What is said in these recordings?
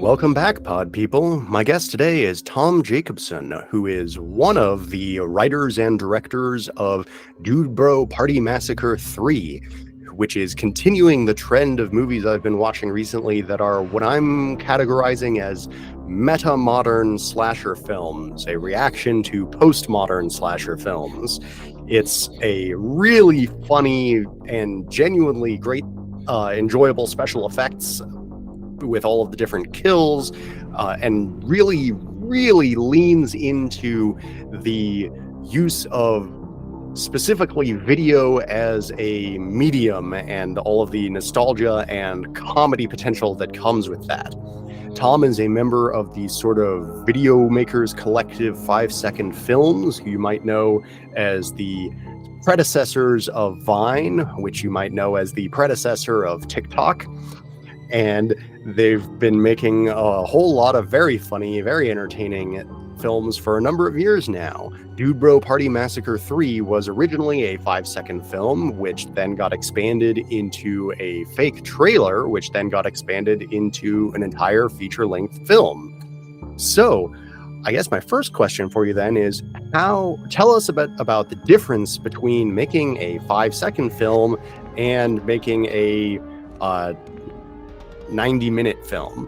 Welcome back, pod people. My guest today is Tom Jacobson, who is one of the writers and directors of Dude Bro Party Massacre 3, which is continuing the trend of movies I've been watching recently that are what I'm categorizing as meta-modern slasher films, a reaction to postmodern slasher films. It's a really funny and genuinely great, enjoyable special effects with all of the different kills, and really leans into the use of specifically video as a medium and all of the nostalgia and comedy potential that comes with that. Tom is a member of the sort of video makers collective 5-second films, who you might know as the predecessors of Vine, which you might know as the predecessor of TikTok. And they've been making a whole lot of very funny, very entertaining films for a number of years now. Dude Bro Party Massacre 3 was originally a 5-second film, which then got expanded into a fake trailer, which then got expanded into an entire feature-length film. So, I guess my first question for you then is, tell us about the difference between making a 5-second film and making a 90-minute film.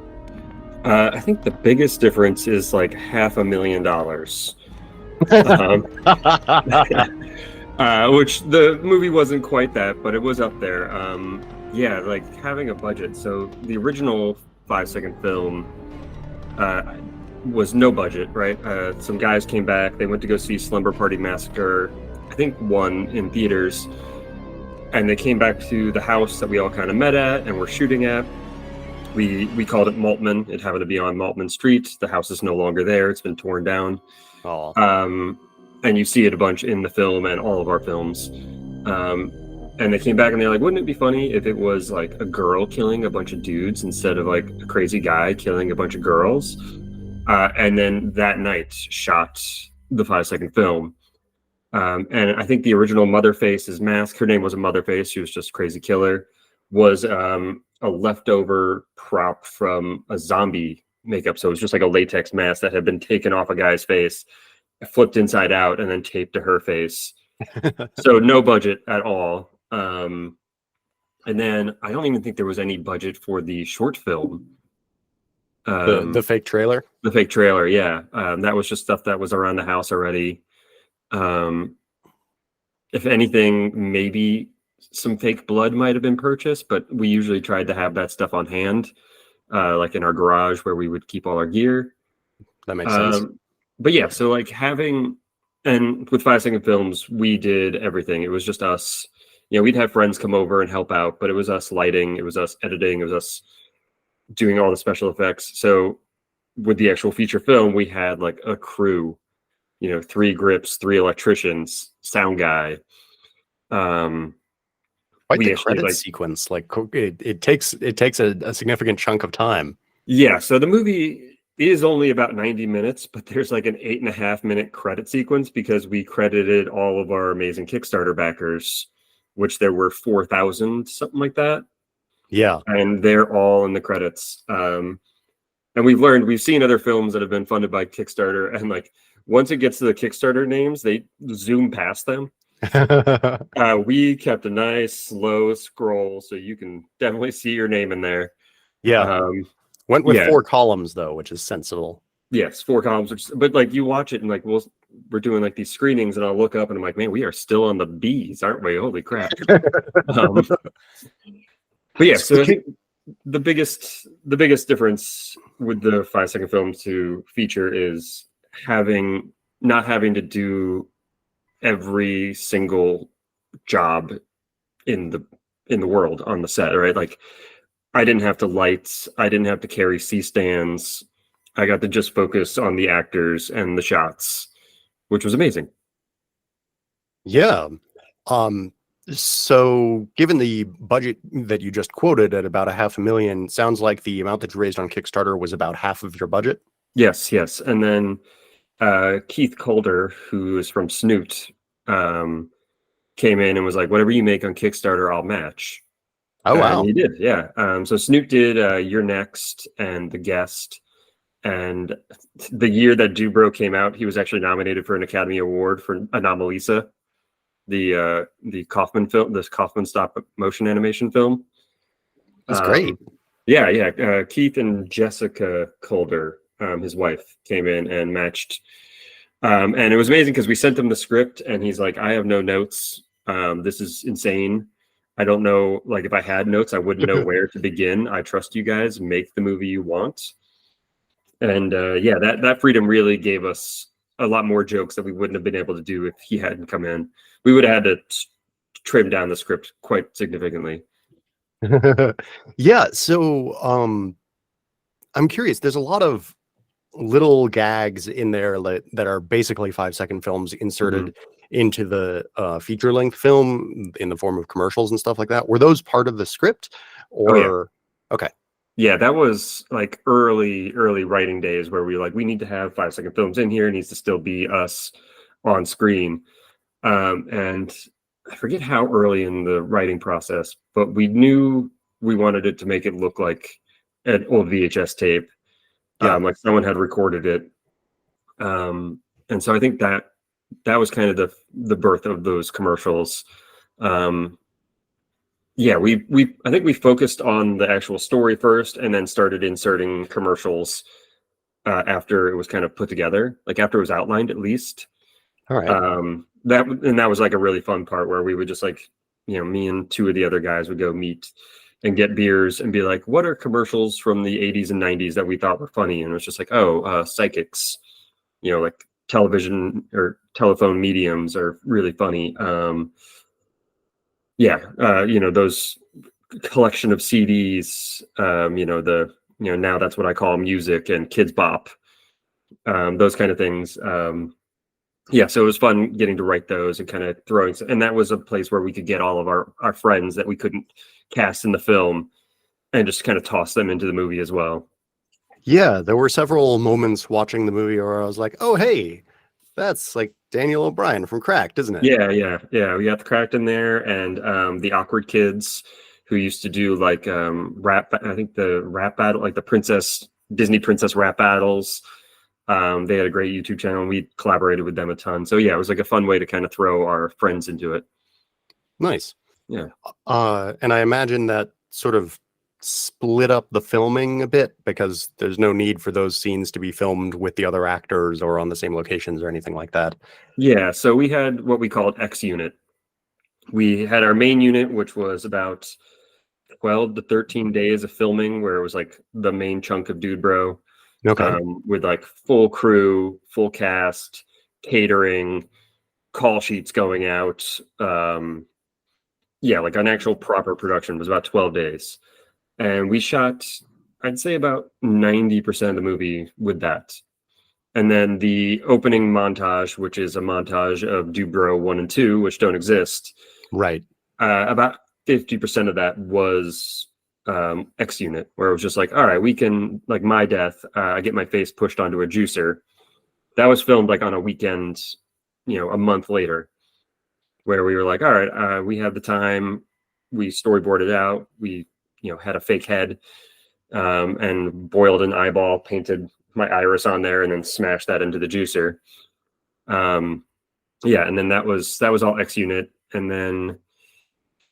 I think the biggest difference is like $500,000, which the movie wasn't quite that, but it was up there. Yeah, like having a budget. So the original 5-second film was no budget, right? Some guys came back. They went to go see Slumber Party Massacre, I think one in theaters, and they came back to the house that we all kind of met at and were shooting at. We called it Maltman. It happened to be on Maltman Street. The house is no longer there. It's been torn down. Oh. And you see it a bunch in the film and all of our films. And they came back and they're like, wouldn't it be funny if it was like a girl killing a bunch of dudes instead of like a crazy guy killing a bunch of girls? And then that night shot the 5-second film. And I think the original Motherface's mask, her name wasn't Motherface, she was just a crazy killer, was a leftover prop from a zombie makeup. So it was just like a latex mask that had been taken off a guy's face, flipped inside out, and then taped to her face. So no budget at all. And then I don't even think there was any budget for the short film. The fake trailer? The fake trailer, yeah. That was just stuff that was around the house already. If anything, maybe some fake blood might have been purchased, but we usually tried to have that stuff on hand, like in our garage where we would keep all our gear. That makes sense. But yeah, so like and with 5-second films, we did everything. It was just us. You know, we'd have friends come over and help out, but it was us lighting, it was us editing, it was us doing all the special effects. So with the actual feature film, we had like a crew, 3 grips, 3 electricians, sound guy. Quite the credit sequence. Like it takes a significant chunk of time. Yeah, so the movie is only about 90 minutes, but there's like an 8.5-minute credit sequence because we credited all of our amazing Kickstarter backers, which there were 4,000, something like that. Yeah, and they're all in the credits. And we've seen other films that have been funded by Kickstarter, and like once it gets to the Kickstarter names, they zoom past them. We kept a nice slow scroll, so you can definitely see your name in there. Yeah. Went with 4 columns though, which is sensible. Yes, 4 columns. But like you watch it and like we're doing like these screenings, and I'll look up and I'm like, man, we are still on the B's, aren't we? Holy crap. But yeah, so I think the biggest difference with the 5-second film to feature is not having to do every single job in the world on the set, right? Like I didn't have to light, I didn't have to carry C-stands. I got to just focus on the actors and the shots, which was amazing. Yeah. So given the budget that you just quoted at about $500,000, sounds like the amount that you raised on Kickstarter was about half of your budget. Yes. And then Keith Calder, who is from Snoot, came in and was like, whatever you make on Kickstarter, I'll match. Oh, And wow. he did, yeah. So Snoop did You're Next and The Guest. And the year that Dude Bro came out, he was actually nominated for an Academy Award for Anomalisa, the Kaufman film, this Kaufman stop motion animation film. That's great. Yeah, yeah. Keith and Jessica Calder, his wife, came in and matched. And it was amazing because we sent him the script, and he's like, "I have no notes. This is insane. I don't know. Like, if I had notes, I wouldn't know where to begin. I trust you guys. Make the movie you want." And yeah, that freedom really gave us a lot more jokes that we wouldn't have been able to do if he hadn't come in. We would have had to trim down the script quite significantly. Yeah, so I'm curious. There's a lot of little gags in there that are basically 5-second films inserted into the feature-length film in the form of commercials and stuff like that. Were those part of the script, Oh yeah. or okay? Yeah, that was like early writing days where we need to have 5-second films in here. It needs to still be us on screen. And I forget how early in the writing process, but we knew we wanted it to make it look like an old VHS tape. Yeah. Like someone had recorded it. And so I think that was kind of the birth of those commercials. Yeah, I think we focused on the actual story first, and then started inserting commercials after it was kind of put together, like after it was outlined at least. All right. That was like a really fun part where we would just like, me and two of the other guys would go meet and get beers and be like, what are commercials from the 80s and 90s that we thought were funny? And it was just like, psychics, like television or telephone mediums are really funny. Those collection of CDs, now that's what I call music and Kids Bop, those kind of things. Yeah, so it was fun getting to write those and kind of and that was a place where we could get all of our friends that we couldn't cast in the film and just kind of toss them into the movie as well. Yeah, there were several moments watching the movie where I was like, "Oh, hey, that's like Daniel O'Brien from Cracked, isn't it?" Yeah. We got the Cracked in there, and the Awkward Kids who used to do like rap. I think the rap battle, like the Disney princess rap battles. They had a great YouTube channel, and we collaborated with them a ton. So yeah, it was like a fun way to kind of throw our friends into it. Nice. Yeah. And I imagine that sort of split up the filming a bit because there's no need for those scenes to be filmed with the other actors or on the same locations or anything like that. Yeah, so we had what we called X unit. We had our main unit, which was about 12 to 13 days of filming, where it was like the main chunk of Dude Bro. Okay. With like full crew, full cast, catering, call sheets going out. Like an actual proper production was about 12 days. And we shot, I'd say, about 90% of the movie with that. And then the opening montage, which is a montage of Dude Bro 1 and 2, which don't exist. Right. About 50% of that was X unit, where it was just like, all right, we can, like my death, I get my face pushed onto a juicer. That was filmed like on a weekend, a month later, where we were like, all right, we have the time. We storyboarded out. We, had a fake head and boiled an eyeball, painted my iris on there, and then smashed that into the juicer. And then that was all X unit. And then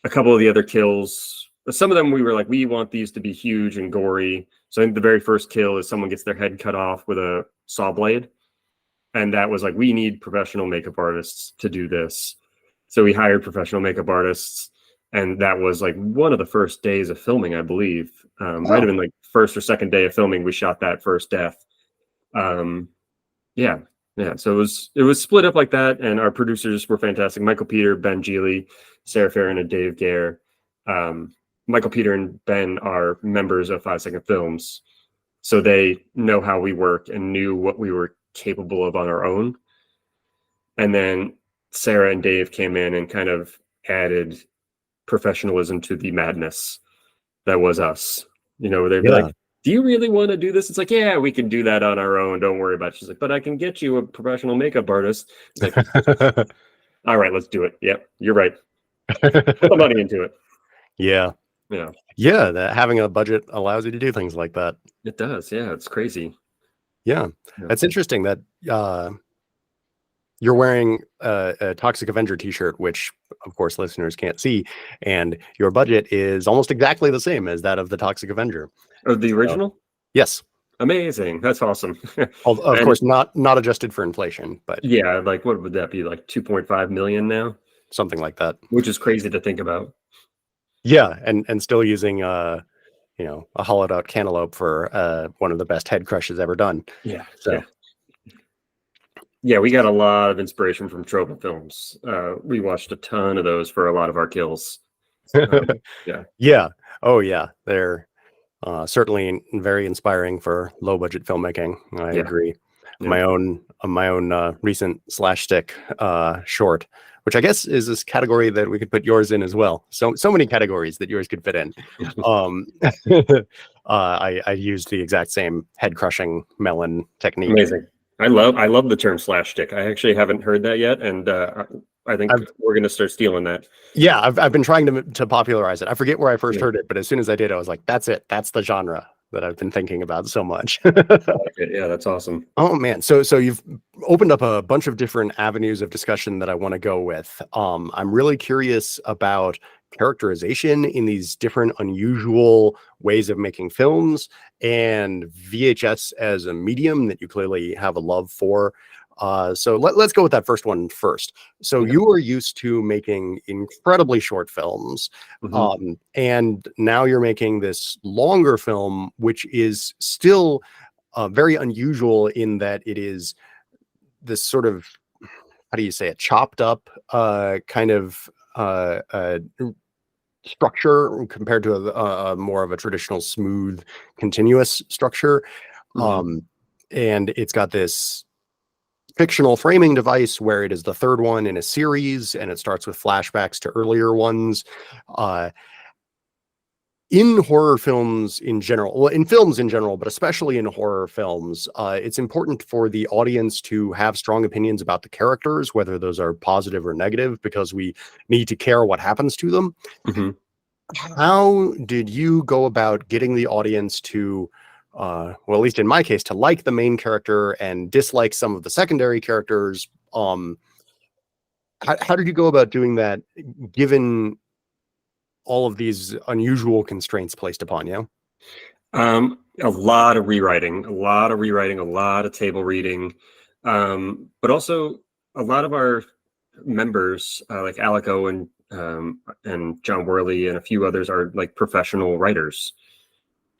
a couple of the other kills, some of them we were like, we want these to be huge and gory. So I think the very first kill is someone gets their head cut off with a saw blade. And that was like, we need professional makeup artists to do this. So we hired professional makeup artists. And that was like one of the first days of filming, I believe. Might have been like first or second day of filming. We shot that first death. Yeah. So it was split up like that. And our producers were fantastic. Michael Peter, Ben Geely, Sarah Farron, and Dave Gare. Michael Peter and Ben are members of 5-Second Films. So they know how we work and knew what we were capable of on our own. And then Sarah and Dave came in and kind of added professionalism to the madness that was us. They'd be like, do you really want to do this? It's like, yeah, we can do that on our own. Don't worry about it. She's like, but I can get you a professional makeup artist. It's like, all right, let's do it. Yep, you're right. Put the money into it. Yeah. Yeah, that having a budget allows you to do things like that. It does. Yeah, it's crazy. Yeah, Yeah. that's interesting that you're wearing a Toxic Avenger T-shirt, which of course listeners can't see, and your budget is almost exactly the same as that of the Toxic Avenger. Oh, the So, original? yes, Amazing. That's awesome. of And course not adjusted for inflation, but yeah, like what would that be? Like 2.5 million now, something like that. which is crazy to think about. Yeah, and still using a hollowed out cantaloupe for one of the best head crushes ever done. Yeah. So Yeah. Yeah, we got a lot of inspiration from Tropa films. We watched a ton of those for a lot of our kills. Yeah. yeah. Oh yeah. They're certainly very inspiring for low budget filmmaking. I Yeah. agree. Yeah. My own recent slash stick short, which I guess is this category that we could put yours in as well. So many categories that yours could fit in. I used the exact same head crushing melon technique. Amazing. I love the term slash stick. I actually haven't heard that yet, and I think we're gonna start stealing that. Yeah, I've been trying to popularize it. I forget where I first heard it, but as soon as I did, I was like, "That's it. That's the genre that I've been thinking about so much." I like it. Yeah, that's awesome. Oh man, so you've opened up a bunch of different avenues of discussion that I want to go with. I'm really curious about characterization in these different unusual ways of making films, and VHS as a medium that you clearly have a love for. So let's go with that first one first. So Okay. you are used to making incredibly short films, and now you're making this longer film, which is still very unusual in that it is this sort of, how do you say it, chopped up kind of structure compared to a more of a traditional smooth continuous structure. And it's got this fictional framing device where it is the third one in a series, and it starts with flashbacks to earlier ones. In horror films in general, well, in films in general, but especially in horror films, it's important for the audience to have strong opinions about the characters, whether those are positive or negative, because we need to care what happens to them. How did you go about getting the audience to, well, at least in my case, to like the main character and dislike some of the secondary characters? How did you go about doing that, given all of these unusual constraints placed upon you? A lot of rewriting, a lot of table reading, but also a lot of our members, like Alec Owen and John Worley and a few others, are like professional writers.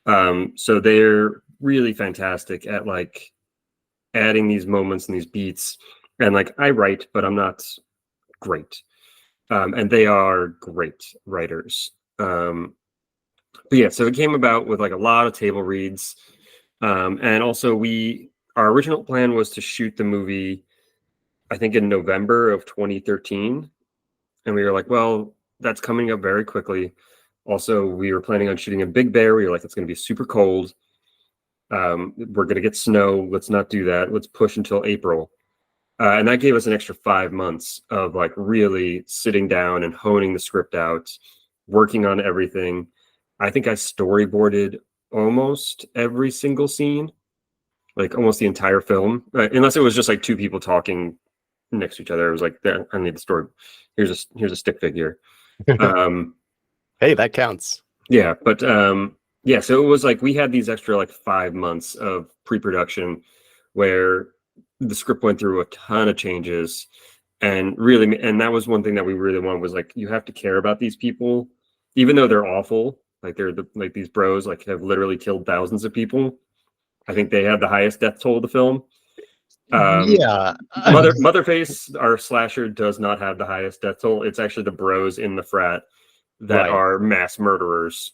So they're really fantastic at like adding these moments and these beats. And like I write, but I'm not great. And they are great writers. But yeah, so it came about with like a lot of table reads. And also our original plan was to shoot the movie, I think in November of 2013. And we were like, well, that's coming up very quickly. Also, we were planning on shooting in Big Bear. We were like, it's going to be super cold. We're going to get snow. Let's not do that. Let's push until April. And that gave us an extra 5 months of like really sitting down and honing the script out, working on everything. I think I storyboarded almost every single scene, like almost the entire film, unless it was just like two people talking next to each other. It was like, I need the story. Here's a stick figure. Hey, that counts. Yeah, but yeah, so it was like we had these extra like 5 months of pre-production where the script went through a ton of changes, and that was one thing that we really wanted, was like, you have to care about these people, even though they're awful. Like like these bros like have literally killed thousands of people. I think they have the highest death toll of the film. Yeah. Motherface, our slasher, does not have the highest death toll. It's actually the bros in the frat that are mass murderers.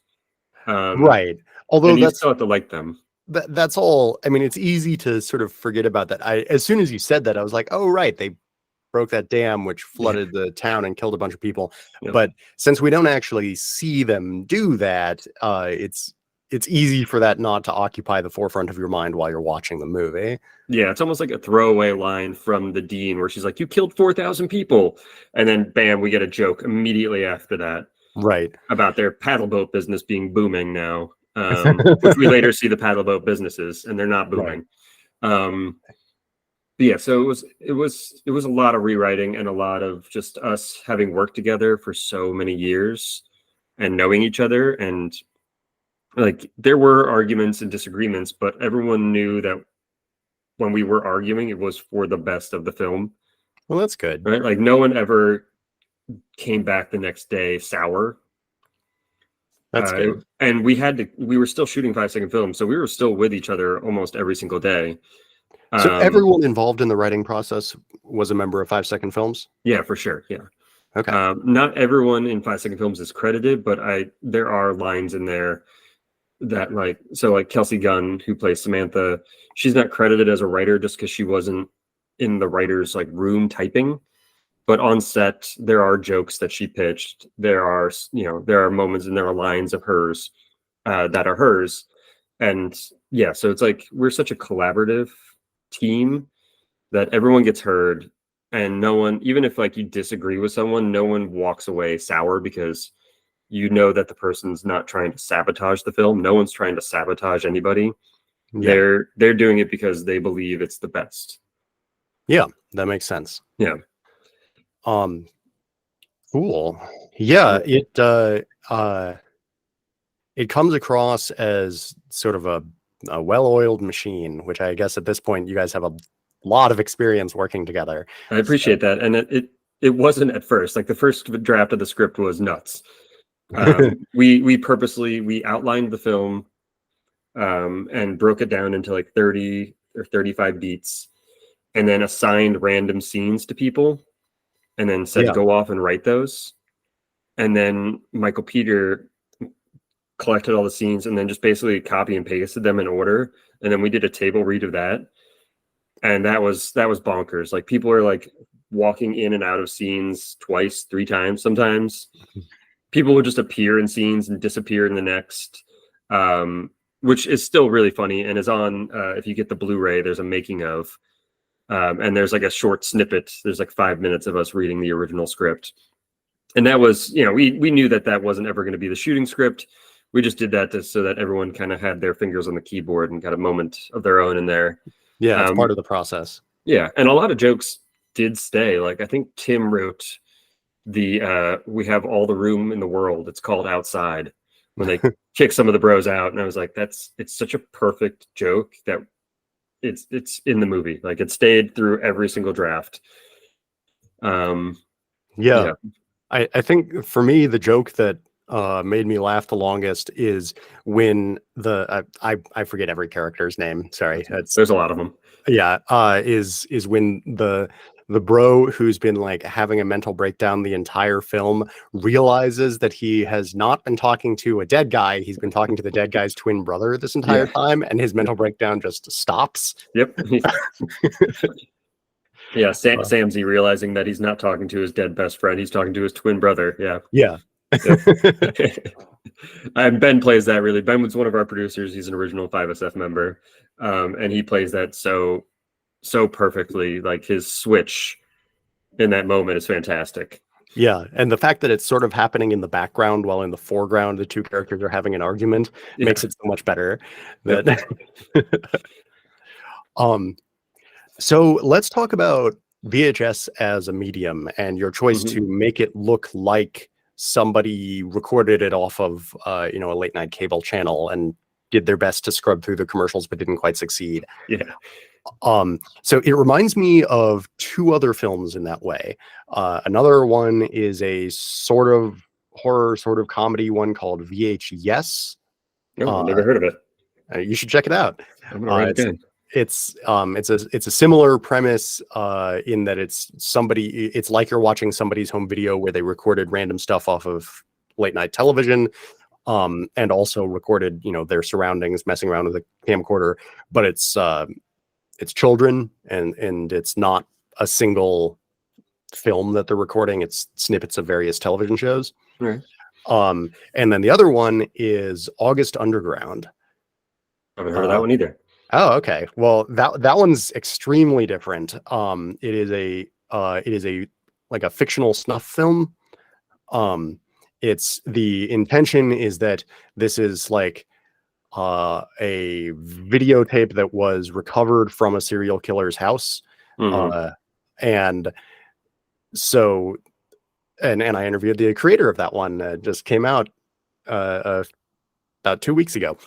Right. Although you still have to like them. That's all. I mean, it's easy to sort of forget about that. As soon as you said that, I was like, oh, right. They broke that dam, which flooded the town and killed a bunch of people. Yep. But since we don't actually see them do that, it's easy for that not to occupy the forefront of your mind while you're watching the movie. Yeah, it's almost like a throwaway line from the dean where she's like, you killed 4,000 people. And then bam, we get a joke immediately after that. Right. about their paddle boat business being booming now, which we later see the paddle boat businesses, and they're not Right. booming. But yeah, so it was a lot of rewriting and a lot of just us having worked together for so many years and knowing each other. And like there were arguments and disagreements, but everyone knew that when we were arguing, it was for the best of the film. Well, that's good. Right? Like no one ever came back the next day sour. That's good. And we were still shooting 5-second films, so we were still with each other almost every single day. So everyone involved in the writing process was a member of 5-second films? Yeah, for sure. Yeah. Okay. Not everyone in 5-second films is credited, but there are lines in there that like Kelsey Gunn, who plays Samantha, she's not credited as a writer just because she wasn't in the writer's like room typing. But on set, there are jokes that she pitched. There are moments and there are lines of hers that are hers. And yeah, so it's like we're such a collaborative team that everyone gets heard, and no one, even if like you disagree with someone, no one walks away sour because you know that the person's not trying to sabotage the film. No one's trying to sabotage anybody. Yeah. They're doing it because they believe it's the best. Yeah, that makes sense. Yeah. Cool. Yeah, it comes across as sort of a well-oiled machine, which I guess at this point you guys have a lot of experience working together. I appreciate that. And it wasn't at first. Like the first draft of the script was nuts. We outlined the film and broke it down into like 30 or 35 beats, and then assigned random scenes to people, and then said go off and write those. And then Michael Peter collected all the scenes and then just basically copy and pasted them in order. And then we did a table read of that. And that was bonkers. Like people are like walking in and out of scenes twice, 3 times sometimes. People would just appear in scenes and disappear in the next, which is still really funny and is on, if you get the Blu-ray, there's a making of, and there's like a short snippet. There's like 5 minutes of us reading the original script. And that was, we knew that wasn't ever going to be the shooting script. We just did that so that everyone kind of had their fingers on the keyboard and got a moment of their own in there. Yeah, it's part of the process. Yeah, and a lot of jokes did stay. Like I think Tim wrote the we have all the room in the world. It's called Outside, when they kick some of the bros out. And I was like, it's such a perfect joke that it's in the movie. Like it stayed through every single draft. Yeah. I think for me, the joke that made me laugh the longest is when I forget every character's name. Sorry, there's a lot of them. Yeah, is when the bro who's been like having a mental breakdown the entire film realizes that he has not been talking to a dead guy. He's been talking to the dead guy's twin brother this entire time, and his mental breakdown just stops. Yep. Yeah, Samsy realizing that he's not talking to his dead best friend, he's talking to his twin brother. Yeah. And Ben plays that really. Ben was one of our producers. He's an original 5SF member, and he plays that so perfectly. Like his switch in that moment is fantastic. Yeah, and the fact that it's sort of happening in the background while in the foreground the two characters are having an argument makes it so much better. So let's talk about VHS as a medium and your choice to make it look like somebody recorded it off of a late night cable channel and did their best to scrub through the commercials but didn't quite succeed. So it reminds me of 2 other films in that way. Another one is a sort of horror, sort of comedy one called VHS. No, never heard of it. You should check it out. I'm gonna write it down. It's a similar premise in that it's like you're watching somebody's home video where they recorded random stuff off of late night television, and also recorded their surroundings, messing around with a camcorder, but it's children and it's not a single film that they're recording. It's snippets of various television shows. Right. And then the other one is August Underground. I haven't heard of that one either. Oh, okay. Well, that one's extremely different. It is a like a fictional snuff film. it's the intention is that this is like a videotape that was recovered from a serial killer's house. Mm-hmm. And so, and I interviewed the creator of that one. Just came out about 2 weeks ago.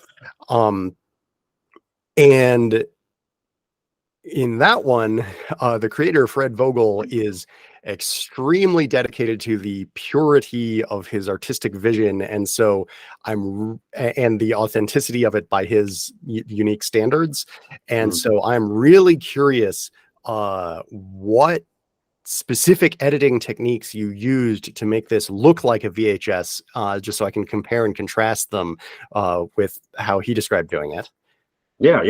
And in that one, the creator, Fred Vogel, is extremely dedicated to the purity of his artistic vision. And so and the authenticity of it by his unique standards. And so I'm really curious what specific editing techniques you used to make this look like a VHS, just so I can compare and contrast them with how he described doing it. Yeah.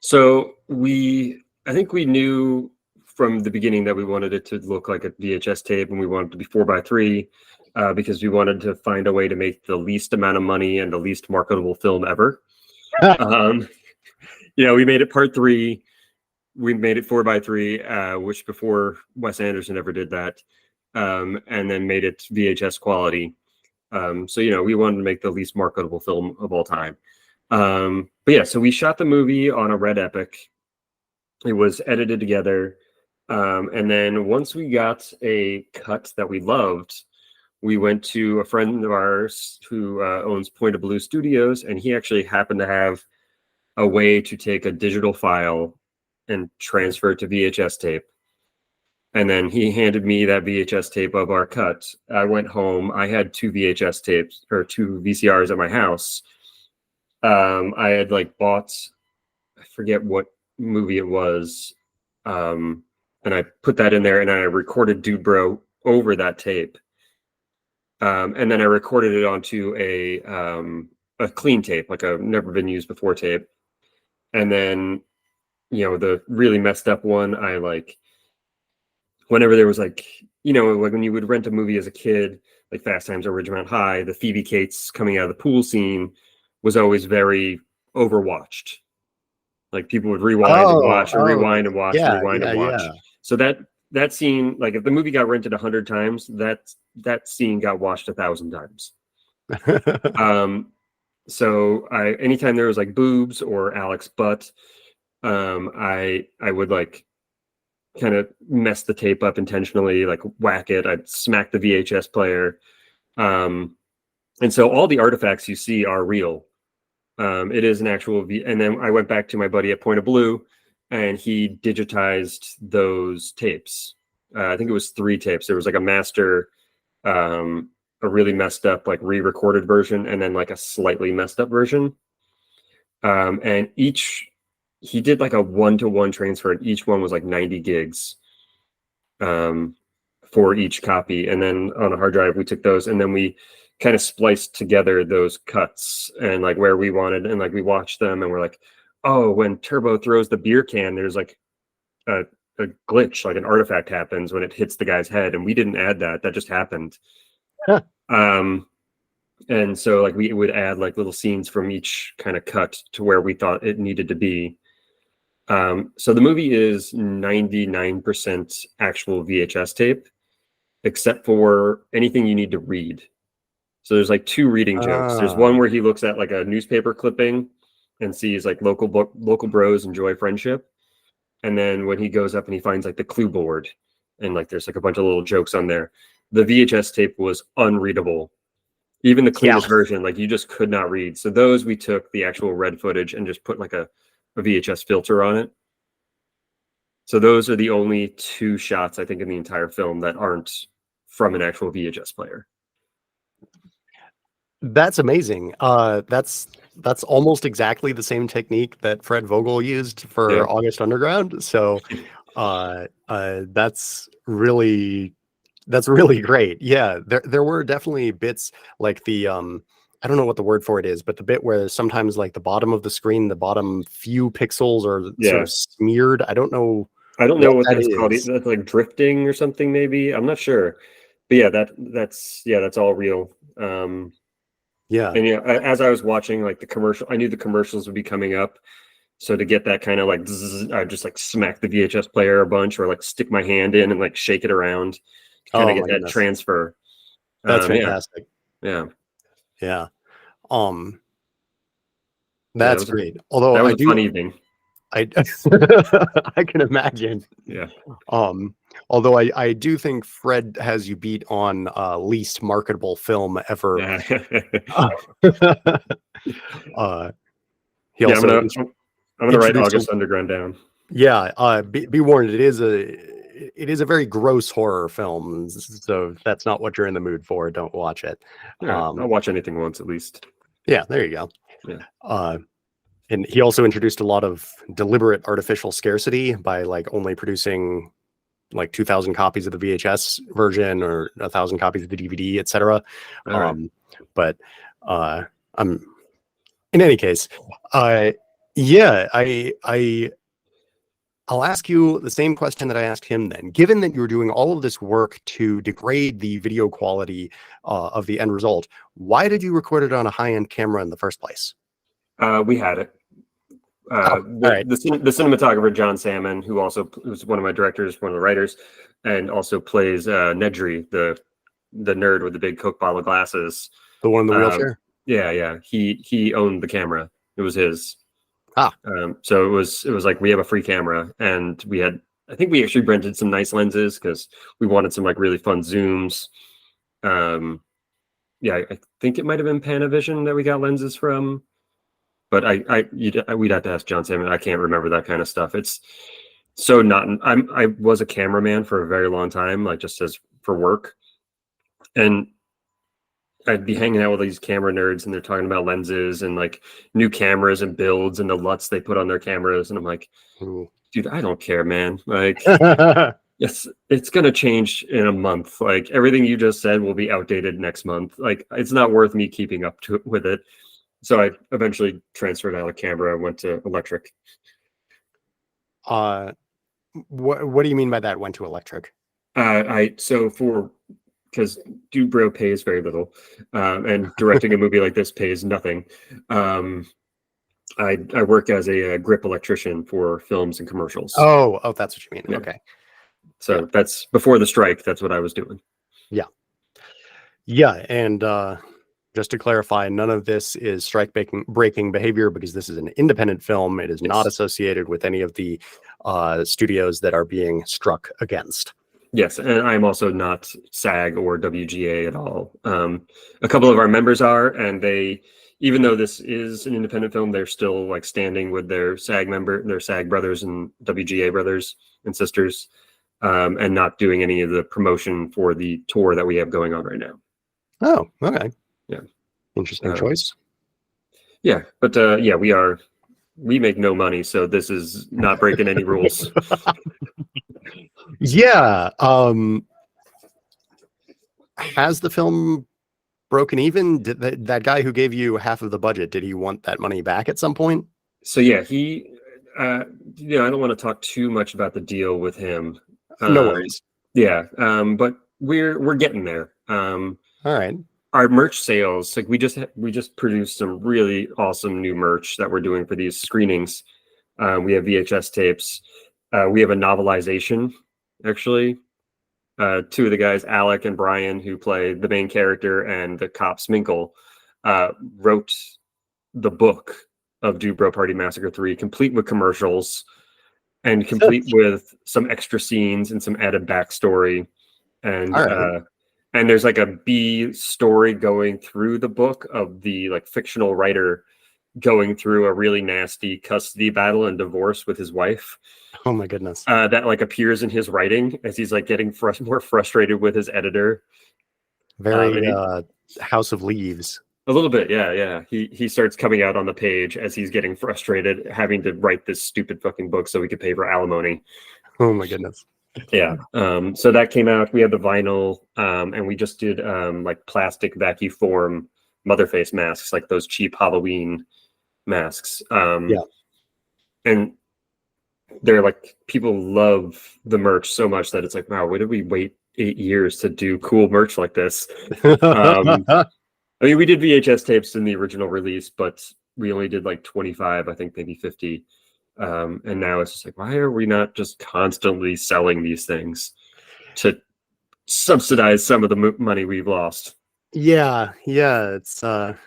So I think we knew from the beginning that we wanted it to look like a VHS tape, and we wanted it to be 4:3 because we wanted to find a way to make the least amount of money and the least marketable film ever. We made it part 3. We made it 4:3, which before Wes Anderson ever did that, and then made it VHS quality. So we wanted to make the least marketable film of all time. But yeah, so we shot the movie on a Red Epic. It was edited together. And then once we got a cut that we loved, we went to a friend of ours who owns Point of Blue Studios, and he actually happened to have a way to take a digital file and transfer it to VHS tape. And then he handed me that VHS tape of our cut. I went home. I had 2 VHS tapes or 2 VCRs at my house. I had bought, I forget what movie it was. And I put that in there, and I recorded Dude Bro over that tape. And then I recorded it onto a clean tape, like a never been used before tape. And then, the really messed up one, whenever there was when you would rent a movie as a kid, like Fast Times at Ridgemont High, the Phoebe Cates coming out of the pool scene was always very overwatched. Like people would rewind and watch, and rewind and watch, and rewind and watch. So that scene, like if the movie got rented 100 times, that scene got watched 1,000 times. So anytime there was like boobs or Alex butt, I would kind of mess the tape up intentionally, like whack it. I'd smack the VHS player. And so all the artifacts you see are real. It is an actual and then I went back to my buddy at Point of Blue, and he digitized those tapes. I think it was 3 tapes. There was like a master, a really messed up, like re-recorded version, and then like a slightly messed up version. And he did like a 1-to-1 transfer, and each one was like 90 gigs for each copy. And then on a hard drive, we took those, and then we kind of spliced together those cuts and like where we wanted, and like we watched them, and we're like, oh, when Turbo throws the beer can, there's like a glitch, like an artifact happens when it hits the guy's head, and we didn't add that just happened. And so like we would add like little scenes from each kind of cut to where we thought it needed to be. So the movie is 99% actual VHS tape, except for anything you need to read. So there's like 2 reading jokes. There's one where he looks at like a newspaper clipping and sees like local bros enjoy friendship. And then when he goes up and he finds like the clue board, and like there's like a bunch of little jokes on there. The VHS tape was unreadable. Even the cleanest version, like you just could not read. So those, we took the actual red footage and just put like a VHS filter on it. So those are the only 2 shots, I think, in the entire film that aren't from an actual VHS player. That's amazing. That's almost exactly the same technique that Fred Vogel used for August Underground. So that's really great. Yeah, there were definitely bits like the I don't know what the word for it is, but the bit where sometimes like the bottom of the screen, the bottom few pixels are sort of smeared. I don't know what that's called. That's like drifting or something, maybe. I'm not sure. But yeah, that's all real. And as I was watching like the commercial, I knew the commercials would be coming up. So to get that kind of like, I just like smack the VHS player a bunch, or like stick my hand in and like shake it around to kind of get that transfer. That's Yeah, fantastic. yeah, Yeah. yeah. That's great. Although That I was a fun do, evening. I I can imagine. Yeah. Um, although I do think Fred has you beat on least marketable film ever. Yeah. uh, he Yeah, also I'm gonna write introduced a August Underground down. yeah. Be warned, it is a very gross horror film, so if that's not what you're in the mood for, don't watch it. All right, I'll watch anything once at least. Yeah, there you go. Yeah. Uh, and he also introduced a lot of deliberate artificial scarcity by like only producing like 2,000 copies of the VHS version or 1,000 copies of the DVD, etc. All right. But I'm in any case, yeah, I'll ask you the same question that I asked him then. Given that you're doing all of this work to degrade the video quality of the end result, why did you record it on a high-end camera in the first place? We had it. Oh, all right. The cinematographer John Salmon, who's one of my directors, one of the writers, and also plays Nedry, the nerd with the big Coke bottle glasses. The one in the wheelchair? Yeah. He owned the camera. It was his. Ah. So it was like we have a free camera, and I think we actually rented some nice lenses because we wanted some like really fun zooms. Yeah, I think it might have been Panavision that we got lenses from, but we'd have to ask John Salmon. I can't remember that kind of stuff. It's so not. I was a cameraman for a very long time, like just as for work, and I'd be hanging out with these camera nerds and they're talking about lenses and like new cameras and builds and the LUTs they put on their cameras. And I'm like, dude, I don't care, man. Like, it's going to change in a month. Like everything you just said will be outdated next month. Like it's not worth me keeping up with it. So I eventually transferred out of camera and went to electric. What do you mean by that? Went to electric? Because Dude Bro pays very little, and directing a movie like this pays nothing. I work as a grip electrician for films and commercials. Oh, that's what you mean. Yeah. Okay. So that's before the strike. That's what I was doing. Yeah, and just to clarify, none of this is breaking behavior because this is an independent film. It is not associated with any of the studios that are being struck against. Yes, and I'm also not SAG or WGA at all. A couple of our members are, and even though this is an independent film, they're still like standing with their SAG brothers and WGA brothers and sisters, and not doing any of the promotion for the tour that we have going on right now. Oh, okay. Yeah. Interesting choice. Yeah, but we make no money, so this is not breaking any rules. Yeah. Has the film broken even? Did that guy who gave you half of the budget, did he want that money back at some point? So yeah, I don't want to talk too much about the deal with him. No worries. Yeah, but we're getting there. All right. Our merch sales, like we just produced some really awesome new merch that we're doing for these screenings. We have VHS tapes. We have a novelization, actually. Two of the guys, Alec and Brian, who play the main character and the cop Sminkle, wrote the book of Dude Bro Party Massacre 3, complete with commercials and complete with some extra scenes and some added backstory. And and there's like a B story going through the book of the like fictional writer going through a really nasty custody battle and divorce with his wife. Oh my goodness. That like appears in his writing as he's like getting more frustrated with his editor. Very House of Leaves. A little bit, yeah. He starts coming out on the page as he's getting frustrated, having to write this stupid fucking book so he could pay for alimony. Oh my goodness. Yeah. So that came out. We had the vinyl, and we just did like plastic vacuum form Motherface masks, like those cheap Halloween masks. And they're like, people love the merch so much that it's like, wow, why did we wait 8 years to do cool merch like this? I mean, we did VHS tapes in the original release, but we only did like 25, I think maybe 50. And now it's just like, why are we not just constantly selling these things to subsidize some of the money we've lost. Yeah, it's a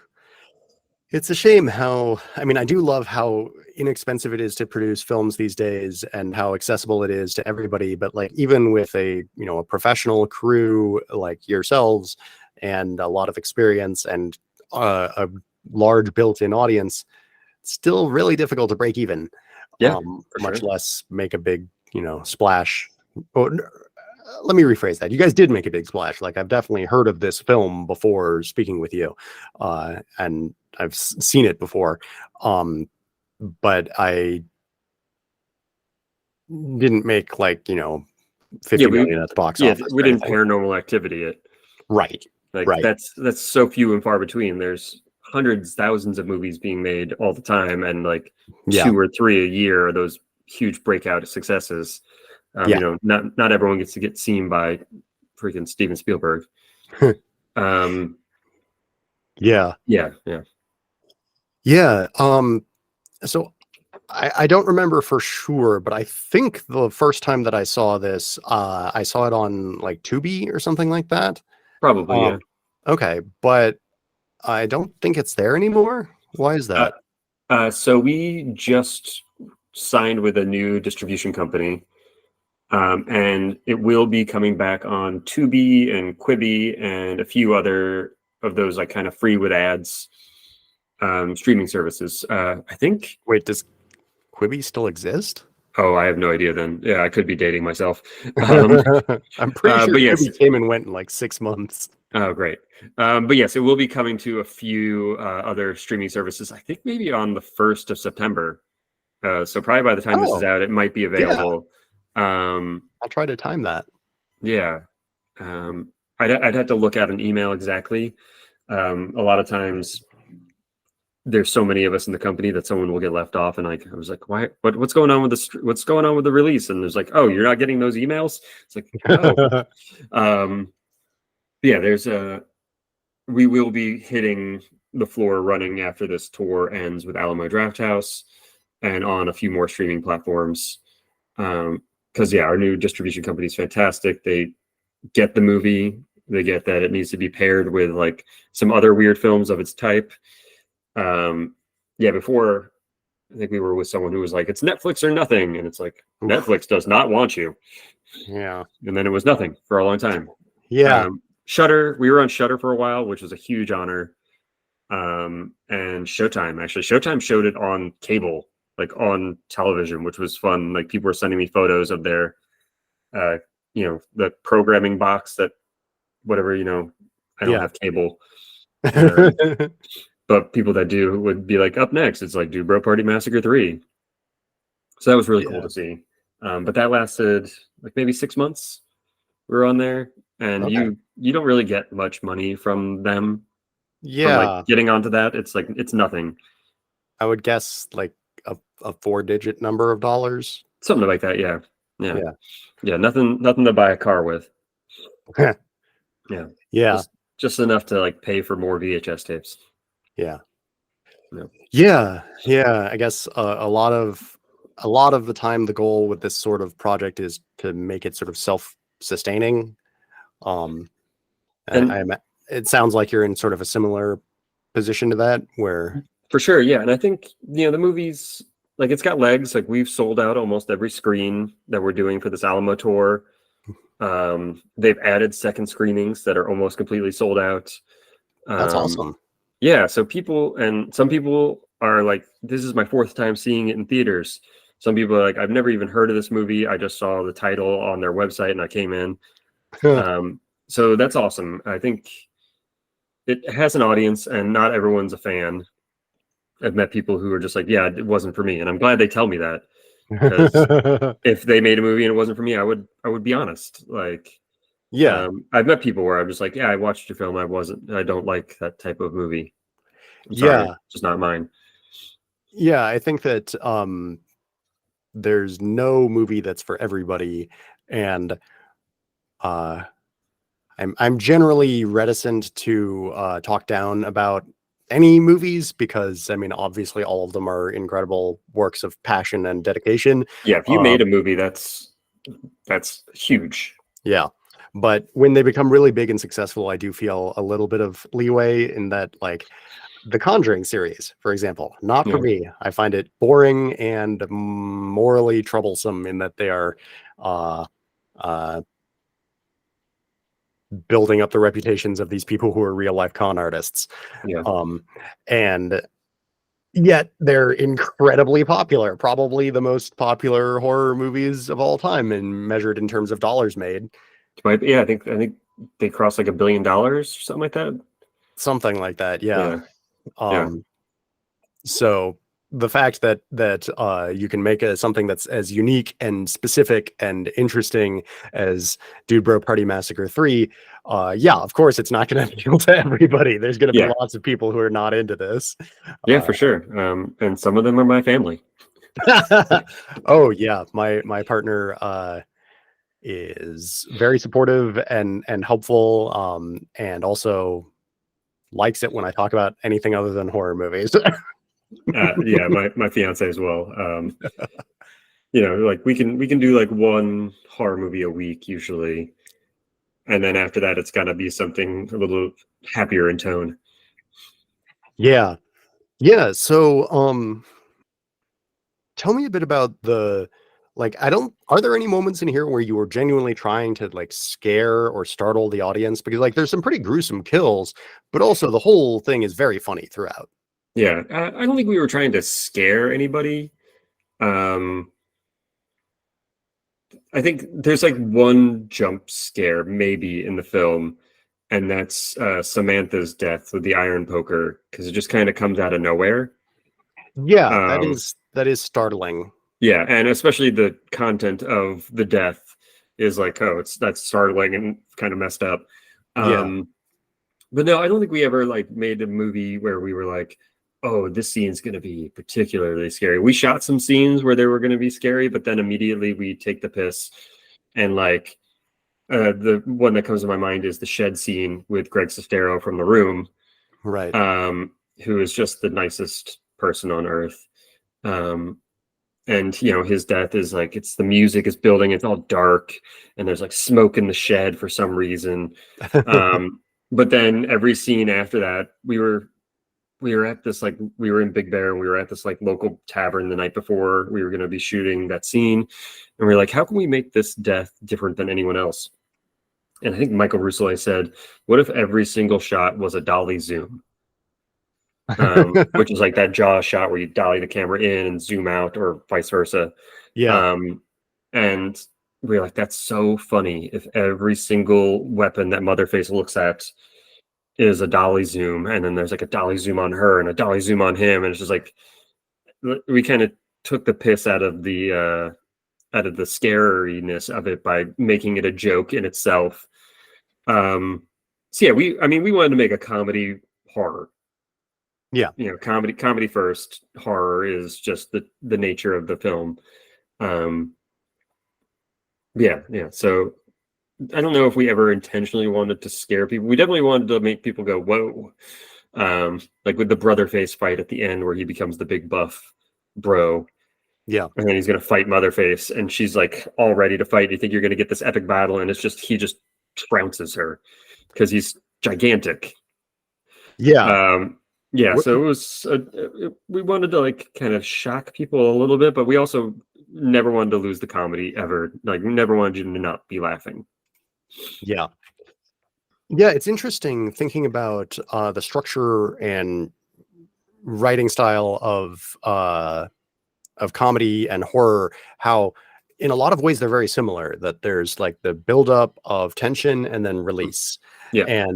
shame how, I mean, I do love how inexpensive it is to produce films these days and how accessible it is to everybody. But like, even with a professional crew like yourselves and a lot of experience and a large built-in audience, it's still really difficult to break even, Yeah, for much sure. less make a big, splash. Oh, let me rephrase that. You guys did make a big splash. Like, I've definitely heard of this film before speaking with you, and I've seen it before, but I didn't make like Yeah, 50 million at the box office we or didn't anything. Paranormal Activity it. Right, Like right. that's so few and far between. There's hundreds, thousands of movies being made all the time, and like Yeah, 2 or 3 a year are those huge breakout successes. yeah. Not everyone gets to get seen by freaking Steven Spielberg. Um, Yeah, yeah, yeah. yeah. So I don't remember for sure, but I think the first time that I saw this, I saw it on like Tubi or something like that. Probably, yeah. Um, okay, but I don't think it's there anymore. Why is Uh, that? so we just signed with a new distribution company, and it will be coming back on Tubi and Quibi and a few other of those like kind of free with ads streaming services. I think. Wait, does Quibi still exist? Oh, I have no idea. Then, yeah, I could be dating myself. Um, I'm pretty sure but yes. Quibi came and went in like 6 months. Oh, great. But yes, it will be coming to a few other streaming services. I think maybe on the 1st of September. So probably by the time this is Oh, out, it might be yeah. available. I'll try to time that. Yeah. I'd have to look at an email exactly. A lot of times there's so many of us in the company that someone will get left off, and like I was like, what's going on with this, what's going on with the release? And there's like, oh, you're not getting those emails. It's like, oh. Yeah, we will be hitting the floor running after this tour ends with Alamo Drafthouse and on a few more streaming platforms. Because yeah, our new distribution company is fantastic. They get the movie, they get that it needs to be paired with like some other weird films of its type. Yeah, before I think we were with someone who was like, it's Netflix or nothing, and it's like Oof. Netflix does not want you. Yeah. And then it was nothing for a long time. Yeah. Shutter, we were on Shutter for a while, which was a huge honor. And Showtime, actually, Showtime showed it on cable, like on television, which was fun. Like people were sending me photos of their, the programming box that whatever, I don't Yeah. have cable. But people that do would be like, up next, it's like Dude Bro Party Massacre 3. So that was really cool Yeah. to see. But that lasted like maybe 6 months. We were on there, and Okay. you don't really get much money from them from like Yeah. getting onto that. It's like it's nothing. I would guess like a 4-digit number of dollars. Something like that, yeah. Yeah. Yeah. Yeah, nothing to buy a car with. Yeah. Yeah. Just enough to like pay for more VHS tapes. Yeah. Yeah. Yeah. Yeah. I guess a lot of the time the goal with this sort of project is to make it sort of self-sustaining. And It sounds like you're in sort of a similar position to that where for sure, yeah. And I think, the movies, like it's got legs. Like we've sold out almost every screen that we're doing for this Alamo tour. They've added second screenings that are almost completely sold out. that's awesome. Yeah, so some people are like, this is my 4th time seeing it in theaters. Some people are like, I've never even heard of this movie. I just saw the title on their website and I came in. So that's awesome. I think it has an audience and not everyone's a fan. I've met people who are just like, yeah, it wasn't for me. And I'm glad they tell me that, because if they made a movie and it wasn't for me, I would be honest. Like, Yeah. I've met people where I'm just like, yeah, I watched your film. I don't like that type of movie. I'm sorry, Yeah. just not mine. Yeah. I think that there's no movie that's for everybody. And I'm generally reticent to talk down about any movies because I mean obviously all of them are incredible works of passion and dedication. Yeah, if you made a movie, that's huge. Yeah, But when they become really big and successful, I do feel a little bit of leeway in that, like the Conjuring series, for example, not for Yeah. me. I find it boring and morally troublesome in that they are uh, uh, building up the reputations of these people who are real life con artists. Yeah. And yet they're incredibly popular, probably the most popular horror movies of all time, and measured in terms of dollars made. Yeah, I think they crossed like $1 billion or something like that. Something like that, yeah. Yeah. Yeah. Um, so the fact that you can make something that's as unique and specific and interesting as Dude Bro Party Massacre 3, yeah, of course it's not going to appeal to everybody. There's going to be Yeah. lots of people who are not into this. Yeah, for sure. And some of them are my family. Oh yeah, my partner is very supportive and helpful, and also likes it when I talk about anything other than horror movies. Yeah, my fiance as well. Like we can do like one horror movie a week usually, and then after that it's got to be something a little happier in tone. Yeah. Yeah, so tell me a bit about are there any moments in here where you were genuinely trying to like scare or startle the audience? Because like there's some pretty gruesome kills, but also the whole thing is very funny throughout. Yeah, I don't think we were trying to scare anybody. I think there's like one jump scare maybe in the film, and that's Samantha's death with the iron poker, because it just kind of comes out of nowhere. Yeah, Um, that is startling. yeah, and especially the content of the death is like, oh, that's startling and kind of messed up. Yeah, But no, I don't think we ever like made a movie where we were like, oh, this scene's going to be particularly scary. We shot some scenes where they were going to be scary, but then immediately we take the piss. And like the one that comes to my mind is the shed scene with Greg Sestero from The Room, right. who is just the nicest person on earth. And his death is like, it's the music is building, it's all dark, and there's like smoke in the shed for some reason. But then every scene after that, we were at this like we were in Big Bear, and we were at this like local tavern the night before we were going to be shooting that scene, and we are like, how can we make this death different than anyone else? And I think Michael Russo said, what if every single shot was a dolly zoom? Which is like that jaw shot where you dolly the camera in and zoom out, or vice versa. Yeah. And we're like, that's so funny if every single weapon that Motherface looks at is a dolly zoom, and then there's like a dolly zoom on her and a dolly zoom on him, and it's just like we kind of took the piss out of the scariness of it by making it a joke in itself. So yeah, we wanted to make a comedy horror. Yeah. Comedy first, horror is just the nature of the film. Yeah. So I don't know if we ever intentionally wanted to scare people. We definitely wanted to make people go, whoa. Like with the brother face fight at the end where he becomes the big buff bro. Yeah. And then he's going to fight Motherface, and she's like all ready to fight. You think you're going to get this epic battle, and he just trounces her because he's gigantic. Yeah. Yeah. So it was, we wanted to like kind of shock people a little bit, but we also never wanted to lose the comedy ever. Like we never wanted you to not be laughing. Yeah. Yeah, it's interesting thinking about the structure and writing style of comedy and horror, how in a lot of ways they're very similar, that there's like the buildup of tension and then release. Yeah.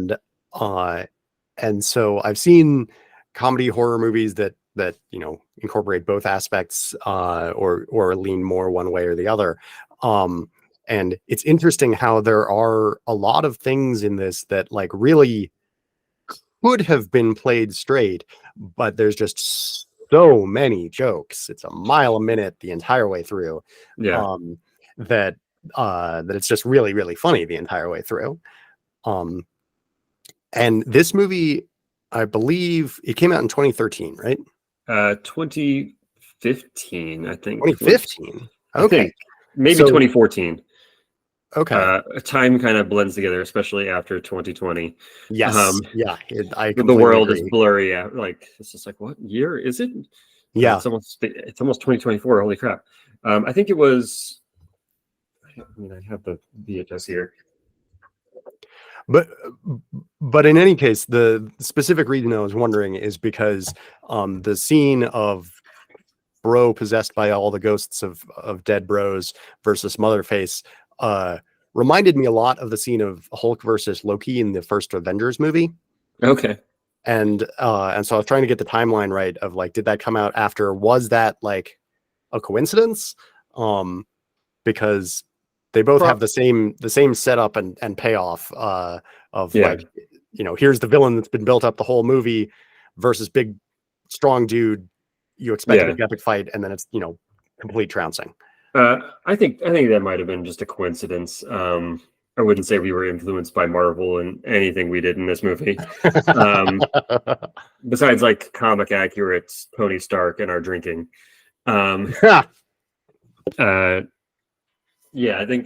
And so I've seen comedy horror movies that incorporate both aspects, or lean more one way or the other. And it's interesting how there are a lot of things in this that like really could have been played straight, but there's just so many jokes. It's a mile a minute the entire way through. Yeah. That it's just really, really funny the entire way through. And this movie, I believe it came out in 2013, right? 2015, I think. 2015. I Okay. think. Maybe So, 2014. Okay. Time kind of blends together, especially after 2020. Yes. Yeah. I The completely world is agree. blurry. Like it's just like, what year is it? Yeah. It's almost 2024. Holy crap! I think it was. I mean, I have the VHS here. But but in any case, the specific reason I was wondering is because the scene of bro possessed by all the ghosts of dead bros versus Motherface uh reminded me a lot of the scene of Hulk versus Loki in the first Avengers movie. Okay. And so I was trying to get the timeline right of like, did that come out after? Was that like a coincidence? Because they both have the same setup and payoff of Yeah. like, here's the villain that's been built up the whole movie versus big strong dude. You expect a Yeah. big epic fight, and then it's complete trouncing. I think that might have been just a coincidence. I wouldn't say we were influenced by Marvel and anything we did in this movie. Besides like comic accurate Tony Stark and our drinking. Um, uh, yeah, I think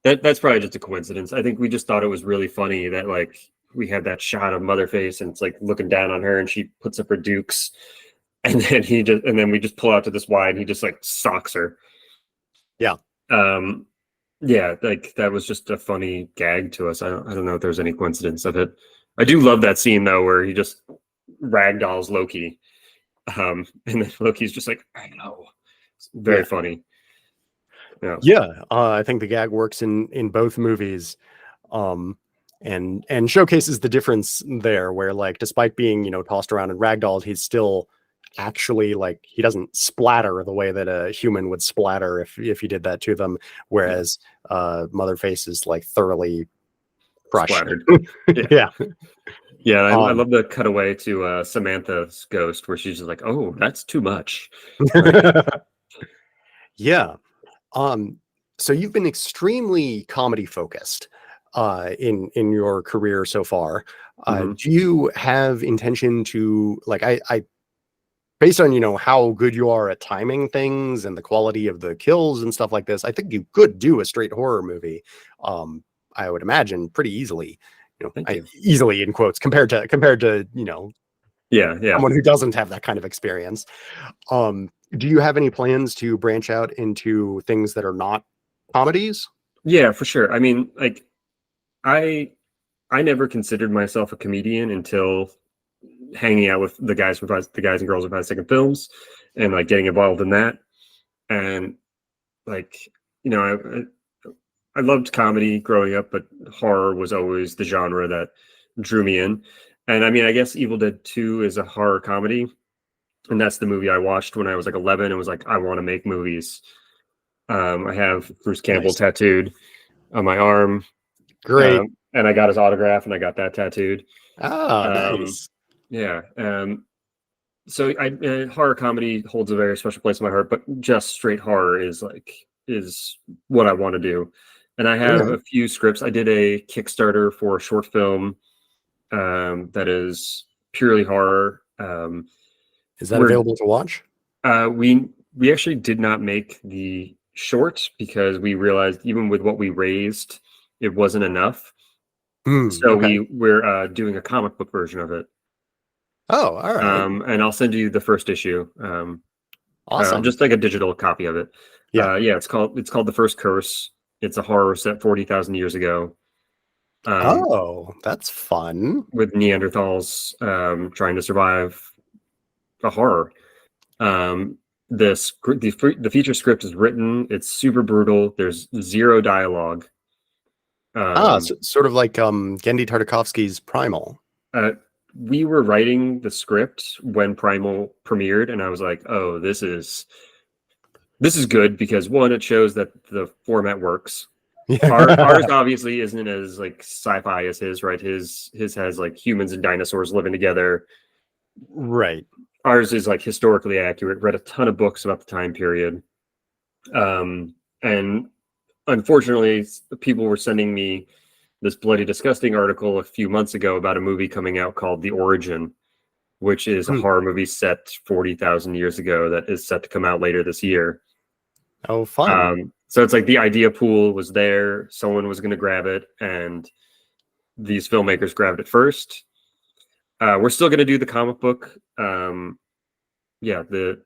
that's probably just a coincidence. I think we just thought it was really funny that like we had that shot of Motherface and it's like looking down on her and she puts up her dukes, and then we just pull out to this wide and he just like socks her. Yeah. Yeah, like that was just a funny gag to us. I don't know if there's any coincidence of it. I do love that scene though where he just ragdolls Loki. And then Loki's just like, I know. It's very funny. Yeah. I think the gag works in both movies. And showcases the difference there where like despite being tossed around and ragdolled, he's still actually like he doesn't splatter the way that a human would splatter if you did that to them, whereas Motherface is like thoroughly crushed. Splattered. Yeah. Yeah, I love the cutaway to Samantha's ghost where she's just like, oh, that's too much. Yeah. So you've been extremely comedy focused in your career so far. Do you have intention to like I based on how good you are at timing things and the quality of the kills and stuff like this, I think you could do a straight horror movie. I would imagine pretty easily. Easily in quotes compared to yeah someone who doesn't have that kind of experience. Do you have any plans to branch out into things that are not comedies? Yeah, for sure. I mean, like I never considered myself a comedian until hanging out with the guys and girls from 5 Second Films and like getting involved in that. And like, I loved comedy growing up, but horror was always the genre that drew me in. And I mean, I guess Evil Dead 2 is a horror comedy. And that's the movie I watched when I was like 11 and was like, I want to make movies. I have Bruce Campbell tattooed on my arm. Great. And I got his autograph and I got that tattooed. Nice. Yeah. So horror comedy holds a very special place in my heart, but just straight horror is what I want to do. And I have a few scripts. I did a Kickstarter for a short film that is purely horror. Is that available to watch? We actually did not make the short because we realized even with what we raised, it wasn't enough. So we're doing a comic book version of it. Oh, all right. And I'll send you the first issue. Awesome. Just like a digital copy of it. Yeah. It's called The First Curse. It's a horror set 40,000 years ago. That's fun. With Neanderthals trying to survive a horror. The feature script is written. It's super brutal. There's zero dialogue. Sort of like Genndy Tartakovsky's Primal. We were writing the script when Primal premiered, and I was like, "Oh, this is good because one, it shows that the format works. Ours obviously isn't as like sci-fi as his, right? His has like humans and dinosaurs living together, right? Ours is like historically accurate. Read a ton of books about the time period, and unfortunately, people were sending me this bloody disgusting article a few months ago about a movie coming out called The Origin, which is a horror movie set 40,000 years ago that is set to come out later this year. Oh, fun. So it's like the idea pool was there, someone was going to grab it, and these filmmakers grabbed it first. We're still going to do the comic book. Yeah,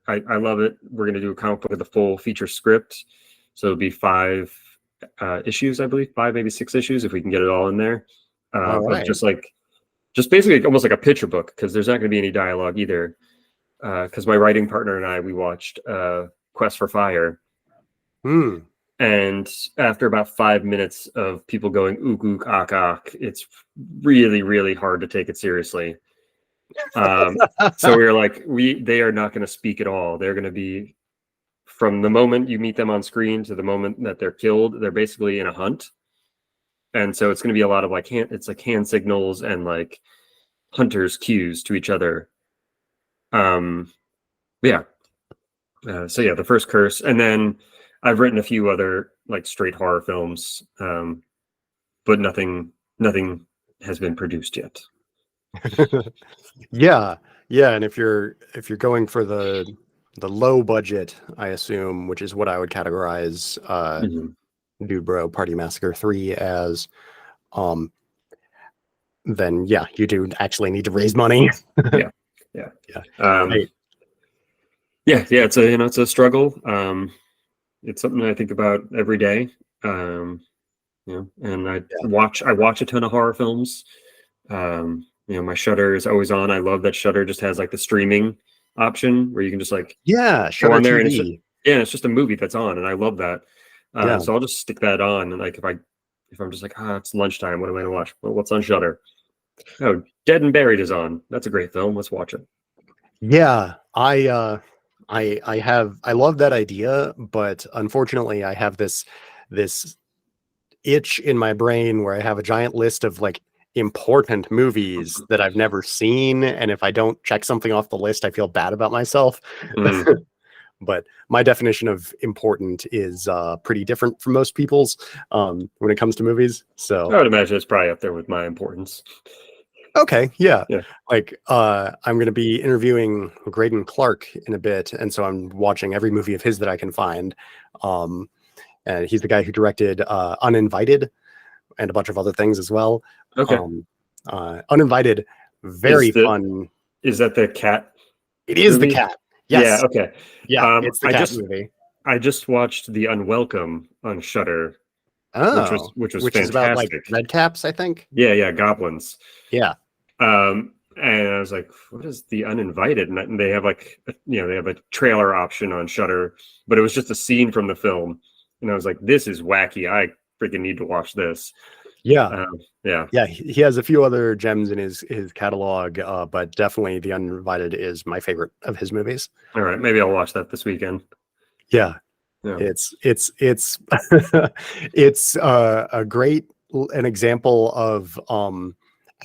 I love it. We're going to do a comic book with the full feature script. So it'll be 5 issues, I believe, 5, maybe 6 issues if we can get it all in there. All right. Just basically almost like a picture book, because there's not going to be any dialogue either. Because my writing partner and I, we watched Quest for Fire. And after about 5 minutes of people going ook ook ak ak, it's really, really hard to take it seriously. So we were like, they are not going to speak at all. They're going to be, from the moment you meet them on screen to the moment that they're killed, they're basically in a hunt. And so it's going to be a lot of like hand signals and like hunters' cues to each other. Yeah. So yeah, the first curse, and then I've written a few other like straight horror films, but nothing has been produced yet. Yeah, and if you're going for the low budget, I assume, which is what I would categorize Dude Bro Party Massacre 3 as, then yeah, you do actually need to raise money. Yeah. It's a struggle. It's something I think about every day. And I watch a ton of horror films. My Shudder is always on. I love that Shudder just has like the streaming option where you can just like Shudder go on there TV. and it's just a movie that's on, and I love that. So I'll just stick that on, and like if I'm just like, it's lunchtime, what am I gonna watch? Well, what's on Shudder? Oh, Dead and Buried is on. That's a great film. Let's watch it. Yeah, I love that idea, but unfortunately I have this itch in my brain where I have a giant list of like important movies that I've never seen, and if I don't check something off the list, I feel bad about myself. But my definition of important is pretty different from most people's when it comes to movies. So I would imagine it's probably up there with my importance. Okay, yeah. Like I'm going to be interviewing Graydon Clark in a bit, and so I'm watching every movie of his that I can find. And he's the guy who directed Uninvited and a bunch of other things as well. Okay. Uninvited, very fun. Is that the cat? It is movie? The cat. Yes. Yeah. Okay. Yeah. It's the cat movie. I just watched The Unwelcome on Shudder. Which was fantastic. Is about like red caps, I think. Yeah. Goblins. Yeah. And I was like, what is The Uninvited? And they have like, they have a trailer option on Shudder, but it was just a scene from the film. And I was like, this is wacky. I freaking need to watch this. Yeah. Yeah. He has a few other gems in his catalog, but definitely The Uninvited is my favorite of his movies. All right. Maybe I'll watch that this weekend. Yeah. It's it's a great an example of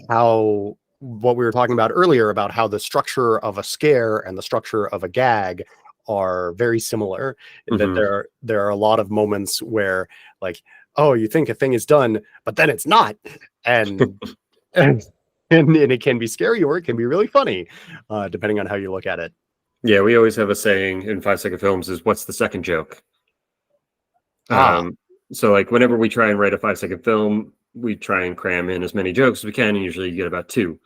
how what we were talking about earlier about how the structure of a scare and the structure of a gag are very similar. That there are a lot of moments where like, oh, you think a thing is done, but then it's not, and it can be scary or it can be really funny, depending on how you look at it. Yeah, we always have a saying in 5-second films is, what's the second joke? So like whenever we try and write a 5-second film, we try and cram in as many jokes as we can, and usually you get about 2.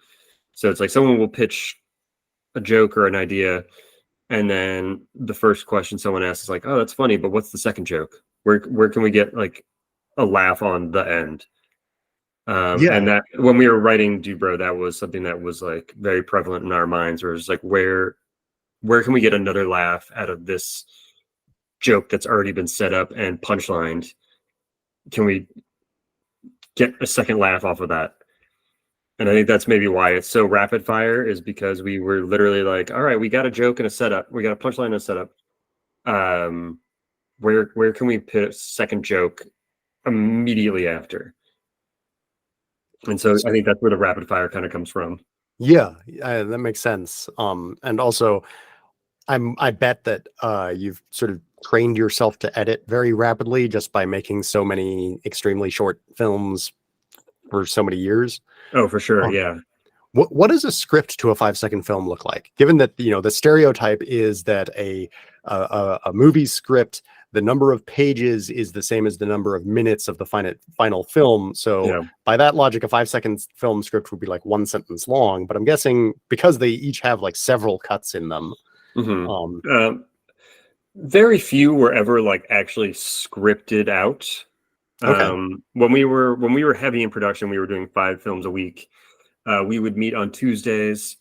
So it's like someone will pitch a joke or an idea, and then the first question someone asks is like, oh, that's funny, but what's the second joke? Where can we get like a laugh on the end? And that when we were writing Dude Bro, that was something that was like very prevalent in our minds, where it's like, where can we get another laugh out of this joke that's already been set up and punchlined? Can we get a second laugh off of that? And I think that's maybe why it's so rapid fire, is because we were literally like, all right, we got a joke and a setup, we got a punchline and a setup. Where can we put a second joke immediately after? And so I think that's where the rapid fire kind of comes from. Yeah, that makes sense. And also, I bet that you've sort of trained yourself to edit very rapidly just by making so many extremely short films for so many years. Oh, for sure. Yeah. What does a script to a 5-second film look like? Given that the stereotype is that a movie script the number of pages is the same as the number of minutes of the final film. So by that logic, a 5-second film script would be like 1 sentence long. But I'm guessing because they each have like several cuts in them. Very few were ever like actually scripted out. When we were heavy in production, we were doing 5 films a week. We would meet on Tuesdays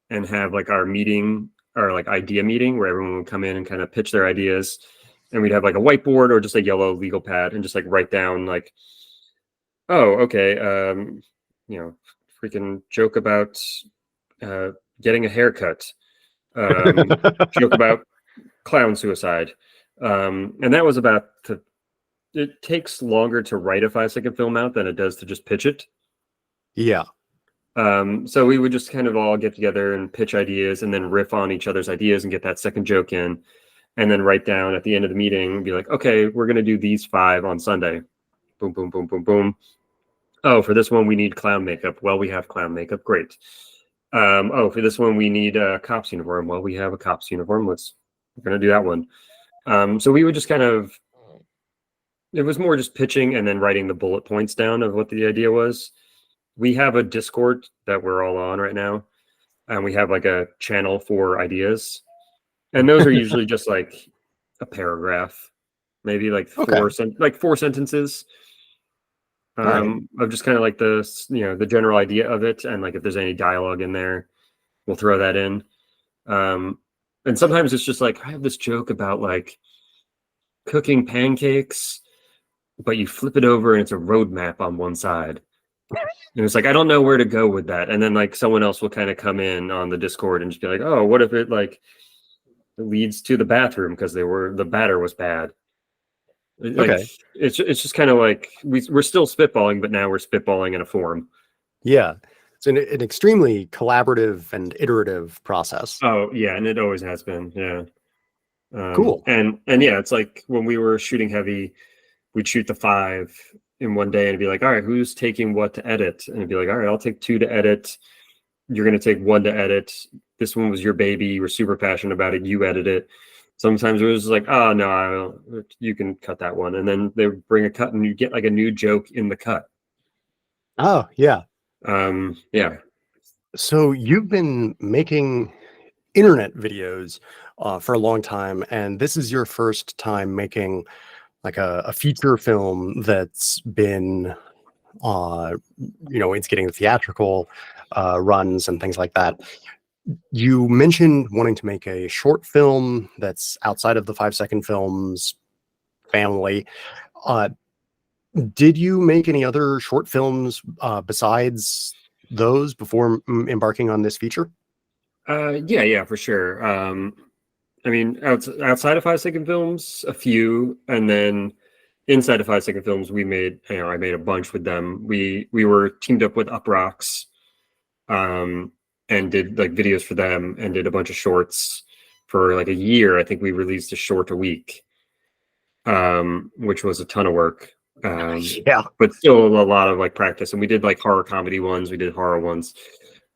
and have like our meeting, our like idea meeting, where everyone would come in and kind of pitch their ideas, and we'd have like a whiteboard or just a yellow legal pad and just like write down like, oh, okay, freaking joke about getting a haircut, joke about clown suicide, and that was about it takes longer to write a 5-second film out than it does to just pitch it. So we would just kind of all get together and pitch ideas and then riff on each other's ideas and get that second joke in, and then write down at the end of the meeting and be like, okay, we're going to do these 5 on Sunday. Boom, boom, boom, boom, boom. Oh, for this one, we need clown makeup. Well, we have clown makeup. Great. Oh, for this one, we need a cop's uniform. Well, we have a cop's uniform. We're going to do that one. So we would just kind of, it was more just pitching and then writing the bullet points down of what the idea was. We have a Discord that we're all on right now, and we have like a channel for ideas, and those are usually just like a paragraph, maybe like 4 sentences of just kind of like the general idea of it, and like if there's any dialogue in there, we'll throw that in. And sometimes it's just like, I have this joke about like cooking pancakes, but you flip it over and it's a roadmap on one side. And it's like, I don't know where to go with that. And then like someone else will kind of come in on the Discord and just be like, oh, what if it like leads to the bathroom because the batter was bad. Like, it's just kind of like we're still spitballing, but now we're spitballing in a form. Yeah. It's an extremely collaborative and iterative process. Oh yeah, and it always has been. Yeah. Cool. And yeah, it's like when we were shooting heavy, we'd shoot the 5 in one day and be like, all right, who's taking what to edit? And it'd be like, all right, I'll take 2 to edit. You're going to take 1 to edit. This one was your baby. You were super passionate about it. You edit it. Sometimes it was like, oh no, you can cut that one. And then they would bring a cut and you get like a new joke in the cut. Oh yeah. Yeah. So you've been making internet videos for a long time, and this is your first time making like a feature film that's been, it's getting theatrical runs and things like that. You mentioned wanting to make a short film that's outside of the 5-second films family. Did you make any other short films besides those before embarking on this feature? Yeah, for sure. I mean, outside of 5-second films, a few, and then inside of 5-second films, I made a bunch with them. We were teamed up with Up Rocks, and did like videos for them, and did a bunch of shorts for like a year. I think we released a short a week, which was a ton of work. Yeah, but still a lot of like practice. And we did like horror comedy ones, we did horror ones.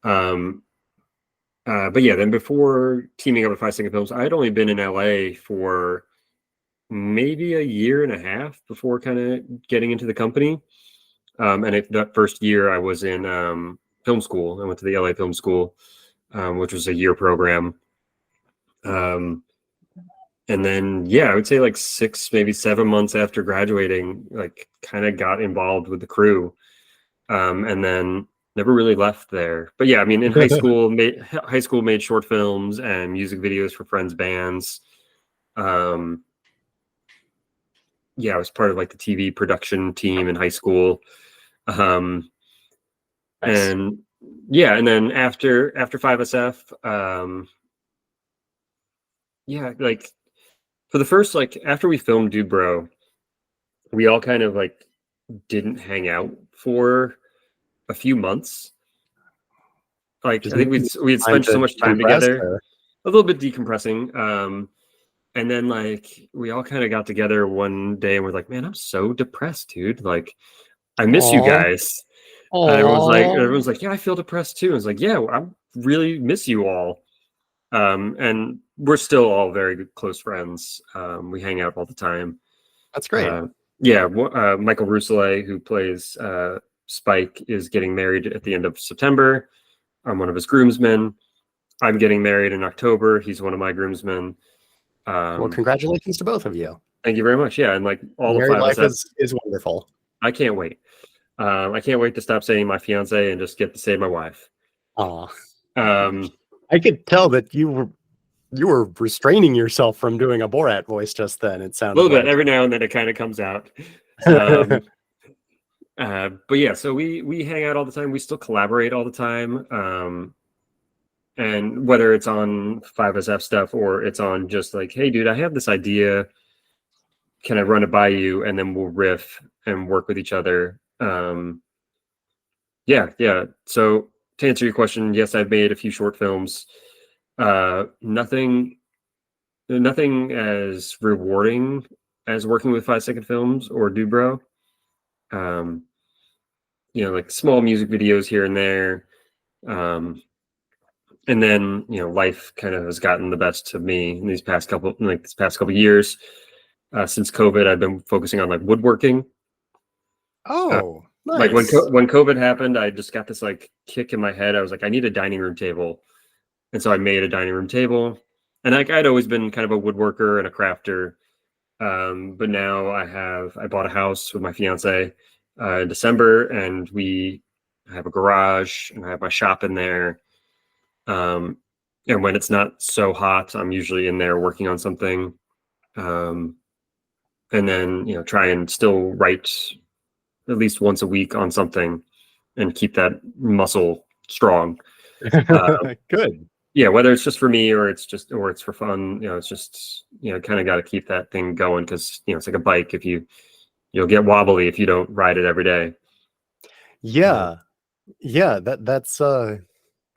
But yeah, then before teaming up with 5-second films, I had only been in LA for maybe a year and a half before kind of getting into the company. And that first year I was in film school. I went to the LA Film School, which was a year program. And then, yeah, I would say like 6, maybe 7 months after graduating, like kind of got involved with the crew. And then never really left there. But yeah, I mean, in high school made short films and music videos for friends' bands. Yeah, I was part of like the TV production team in high school. Nice. And yeah, and then after 5SF, yeah, like for the first, like after we filmed Dude Bro, we all kind of like didn't hang out for a few months. Like I think we had spent so much time together, a little bit decompressing. And then like we all kind of got together one day and we're like, man, I'm so depressed, dude. Like I miss you guys. And everyone's like, yeah, I feel depressed too. And it's like, yeah, I really miss you all. And we're still all very good, close friends. We hang out all the time. That's great. Michael Rousselet, who plays Spike, is getting married at the end of September. I'm one of his groomsmen. I'm getting married in October. He's one of my groomsmen. Well, congratulations to both of you. Thank you very much. Yeah, and like all Married the five life of us, is wonderful. I can't wait. I can't wait to stop saying my fiance and just get to say my wife. Aw. Um, I could tell that you were restraining yourself from doing a Borat voice just then. It sounded a little bit. like. Every now and then it kind of comes out. But yeah, so we hang out all the time. We still collaborate all the time. And whether it's on 5SF stuff or it's on just like, hey, dude, I have this idea. Can I run it by you? And then we'll riff and work with each other. Yeah. So to answer your question, yes, I've made a few short films. Nothing as rewarding as working with 5-second films or Dude Bro. Like small music videos here and there. And then, life kind of has gotten the best of me in these past couple years. Since COVID, I've been focusing on like woodworking. Oh, nice. Like when COVID happened, I just got this like kick in my head. I was like, I need a dining room table. And so I made a dining room table. And like I'd always been kind of a woodworker and a crafter. But now I bought a house with my fiance in December, and I have a garage and I have my shop in there. And when it's not so hot, I'm usually in there working on something. And then, try and still write at least once a week on something and keep that muscle strong. Good. Yeah, whether it's just for me or it's for fun, it's just, kind of got to keep that thing going because, it's like a bike. If you'll get wobbly if you don't ride it every day. Yeah. Yeah. That's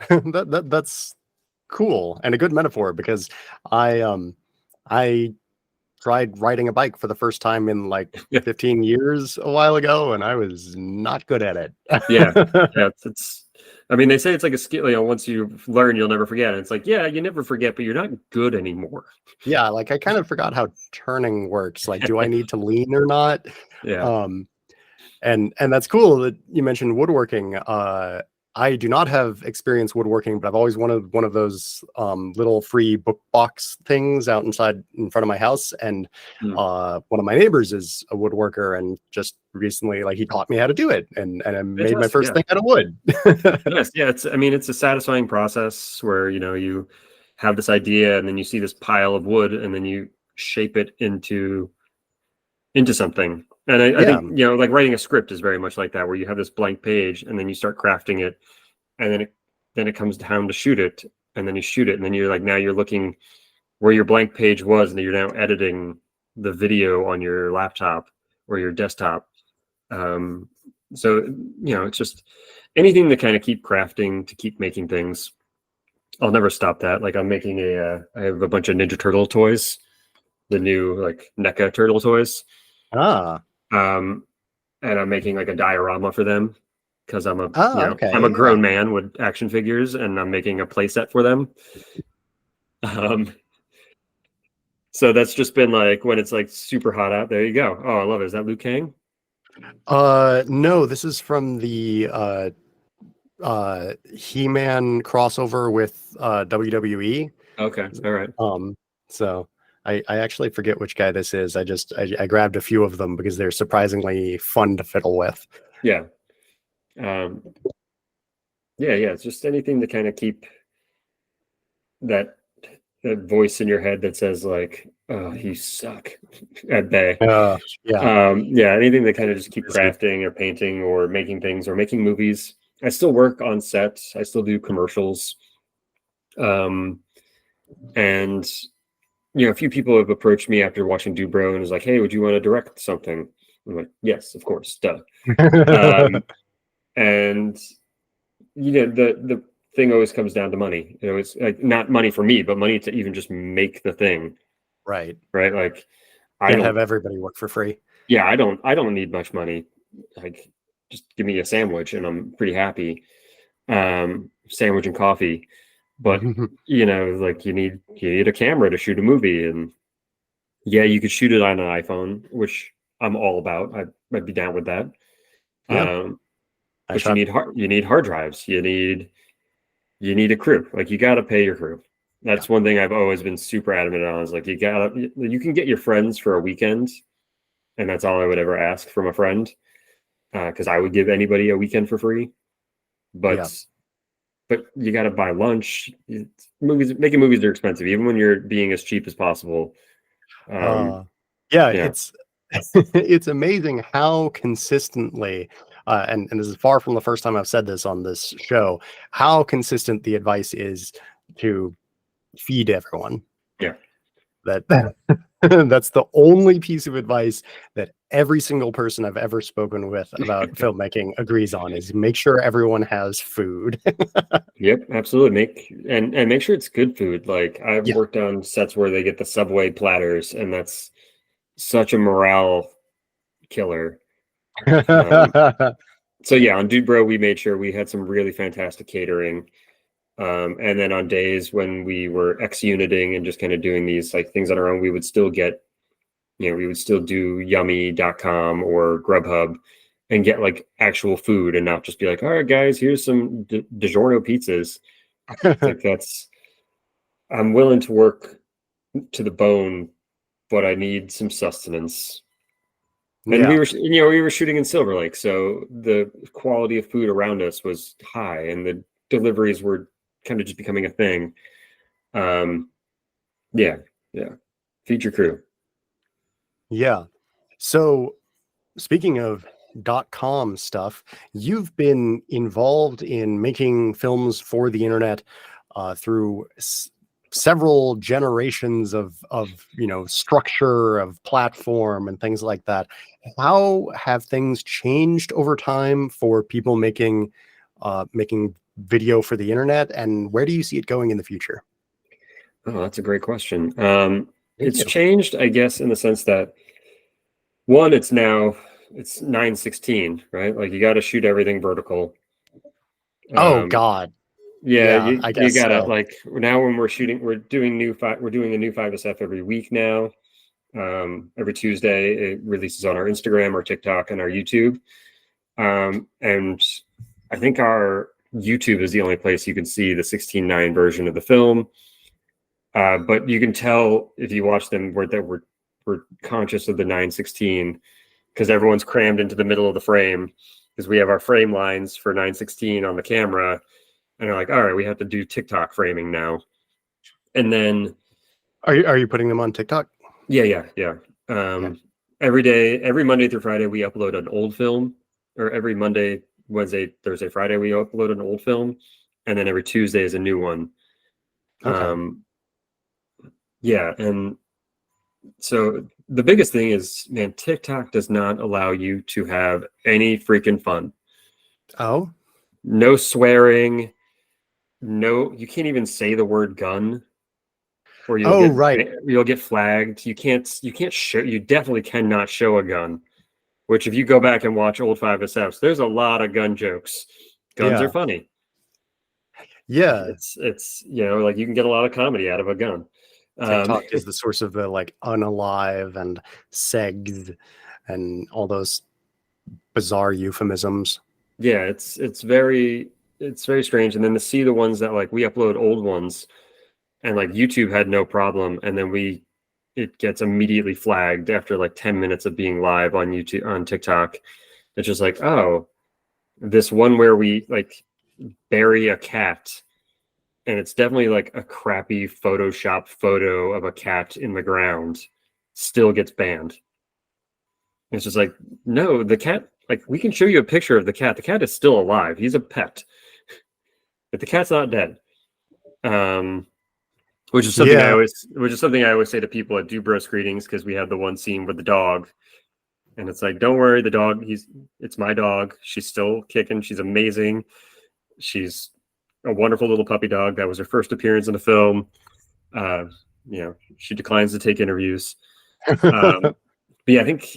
that's cool and a good metaphor because I tried riding a bike for the first time in like 15 years a while ago, and I was not good at it. Yeah. They say it's like a skill, once you learn, you'll never forget. And it's like, yeah, you never forget, but you're not good anymore. Yeah, like I kind of forgot how turning works. Like, do I need to lean or not? Yeah. And that's cool that you mentioned woodworking. I do not have experience woodworking, but I've always wanted one of those little free book box things out in front of my house. And one of my neighbors is a woodworker, and just recently, like, he taught me how to do it, and I made my first thing out of wood. Yes, yeah. It's a satisfying process where you have this idea, and then you see this pile of wood, and then you shape it into something. And I think, like writing a script is very much like that, where you have this blank page and then you start crafting it, and then it comes down to shoot it, and then you shoot it, and then you're like, now you're looking where your blank page was, and you're now editing the video on your laptop or your desktop. So, it's just anything to kind of keep crafting, to keep making things. I'll never stop that. Like I'm making I have a bunch of Ninja Turtle toys, the new like NECA turtle toys. And I'm making like a diorama for them because I'm a grown man with action figures, and I'm making a play set for them. So that's just been like when it's like super hot out. There you go. Oh, I love it. Is that Liu Kang? No, this is from the He-Man crossover with WWE. Okay, all right. So I actually forget which guy this is. I grabbed a few of them because they're surprisingly fun to fiddle with. Yeah. It's just anything to kind of keep that voice in your head that says like, oh, you suck at bay. Anything that kind of just keep crafting or painting or making things or making movies. I still work on sets. I still do commercials. And a few people have approached me after watching Dude Bro and was like, hey, would you want to direct something? I'm like, yes, of course, duh. And the thing always comes down to money. It's like not money for me, but money to even just make the thing. Right. Like I don't have everybody work for free. Yeah, I don't need much money. Like just give me a sandwich and I'm pretty happy. Sandwich and coffee. But like you need a camera to shoot a movie, and yeah, you could shoot it on an iPhone, which I'm all about. I'd be down with that. Yeah, I But you shot. need hard drives. You need a crew. Like you got to pay your crew. Yeah. That's one thing I've always been super adamant on. Is like you can get your friends for a weekend, and that's all I would ever ask from a friend, because I would give anybody a weekend for free. Yeah. But you got to buy lunch. Making movies are expensive, even when you're being as cheap as possible. Uh, yeah, Yeah, it's amazing how consistently, and this is far from the first time I've said this on this show, how consistent the advice is to feed everyone. yeah. That that's the only piece of advice that every single person I've ever spoken with about filmmaking agrees on is make sure everyone has food. Yep, absolutely. Make sure it's good food. Like I've Yeah. worked on sets where they get the Subway platters, and that's such a morale killer. So yeah, on Dude Bro, we made sure we had some really fantastic catering. And then on days when we were ex-uniting and just kind of doing these like things on our own, we would still do yummy.com or Grubhub and get like actual food and not just be like, all right, guys, here's some DiGiorno pizzas. Like I'm willing to work to the bone, but I need some sustenance. And Yeah. we were shooting in Silver Lake, so the quality of food around us was high, and the deliveries were kind of just becoming a thing. Um, yeah, yeah. Feed your crew. Yeah. So speaking of .com stuff, you've been involved in making films for the internet through several generations of structure of platform and things like that. How have things changed over time for people making video for the internet, and where do you see it going in the future? Oh, that's a great question. Thank It's you. changed, I guess, in the sense that one, it's 9:16, right? Like you got to shoot everything vertical. Oh Um, God. yeah, Yeah, you I you guess gotta so. like now when we're doing a new 5SF every week now. Every Tuesday, it releases on our Instagram, our TikTok, and our YouTube. And I think our YouTube is the only place you can see the 16:9 version of the film. But you can tell if you watch them we're conscious of the 9:16 because everyone's crammed into the middle of the frame because we have our frame lines for 9:16 on the camera, and they're like, all right, we have to do TikTok framing now. And then Are you putting them on TikTok? yeah. Yeah. Every Monday through Friday, we upload an old film, or every Monday, Wednesday, Thursday, Friday, we upload an old film, and then every Tuesday is a new one. Okay. Um, yeah, and so the biggest thing is, man, TikTok does not allow you to have any freaking fun. Oh. No swearing. No, you can't even say the word gun, or Oh, right. you'll get flagged. You can't show. You definitely cannot show a gun. Which, if you go back and watch old 5SFs, there's a lot of gun jokes. Guns are Yeah. funny. Yeah. It's like you can get a lot of comedy out of a gun. TikTok is the source of the like unalive and segs and all those bizarre euphemisms. Yeah, it's very strange. And then to see the ones that like we upload old ones, and like YouTube had no problem, and then it gets immediately flagged after like 10 minutes of being live on YouTube on TikTok. It's just like, oh, this one where we like bury a cat, and it's definitely like a crappy Photoshop photo of a cat in the ground, still gets banned. It's just like, no, the cat, like we can show you a picture of the cat. The cat is still alive. He's a pet, but the cat's not dead. Um, Yeah. which is something I always say to people at Dude Bro screenings, because we had the one scene with the dog, and it's like, don't worry, the dog, it's my dog. She's still kicking. She's amazing. She's a wonderful little puppy dog. That was her first appearance in the film. Uh, she declines to take interviews. But yeah, I think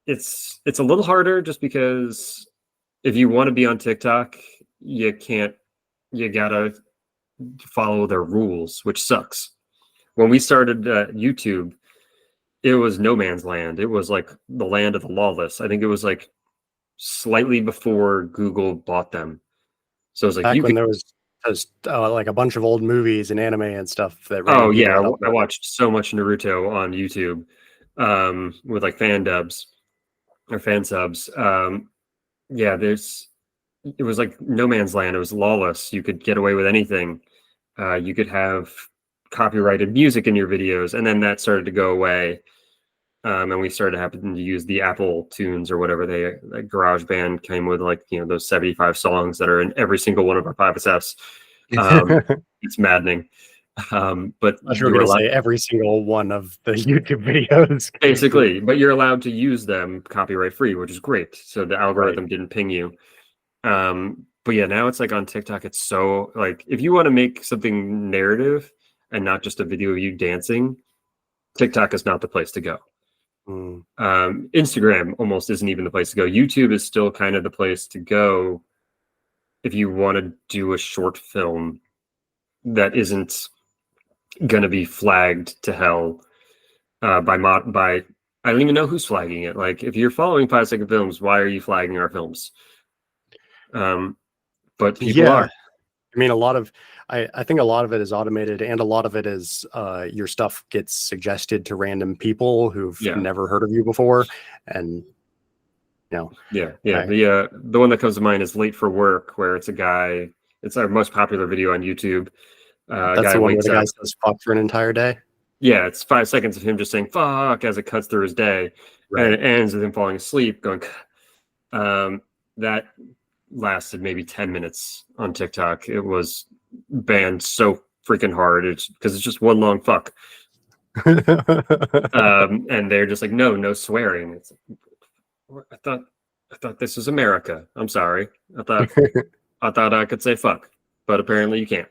it's a little harder just because if you want to be on TikTok, you can't. You gotta follow their rules, which sucks. When we started YouTube, it was no man's land. It was like the land of the lawless. I think it was like slightly before Google bought them. So it was like Back you when could. there was just like a bunch of old movies and anime and stuff that Oh random people yeah, had I uploaded. watched so much Naruto on YouTube with like fan dubs or fan subs. Yeah, it was like no man's land. It was lawless. You could get away with anything. You could have copyrighted music in your videos, and then that started to go away. And we started having to use the Apple tunes or whatever like GarageBand came with, like, you know, those 75 songs that are in every single one of our 5SS. It's maddening. But I thought you were you were going to allowed, say every single one of the YouTube videos. basically, but you're allowed to use them copyright free, which is great. So the Right. algorithm didn't ping you. But yeah, now it's like on TikTok, it's so like if you want to make something narrative and not just a video of you dancing, TikTok is not the place to go. Mm. Instagram almost isn't even the place to go. YouTube is still kind of the place to go if you want to do a short film that isn't going to be flagged to hell by I don't even know who's flagging it. Like, if you're following 5 second films, why are you flagging our films? But people Yeah. are. I mean, I think a lot of it is automated, and a lot of it is your stuff gets suggested to random people who've Yeah. never heard of you before, and Yeah. The one that comes to mind is Late for Work, where it's a guy. It's our most popular video on YouTube. A that's guy the one where wakes the guy up. says "fuck" for an entire day. Yeah, it's 5 seconds of him just saying "fuck" as it cuts through his day, and it ends with him falling asleep, going. That lasted maybe 10 minutes on TikTok. It was banned so freaking hard. It's because it's just one long fuck. And they're just like, no swearing. It's I thought this was America. I'm sorry. I thought I could say fuck, but apparently you can't.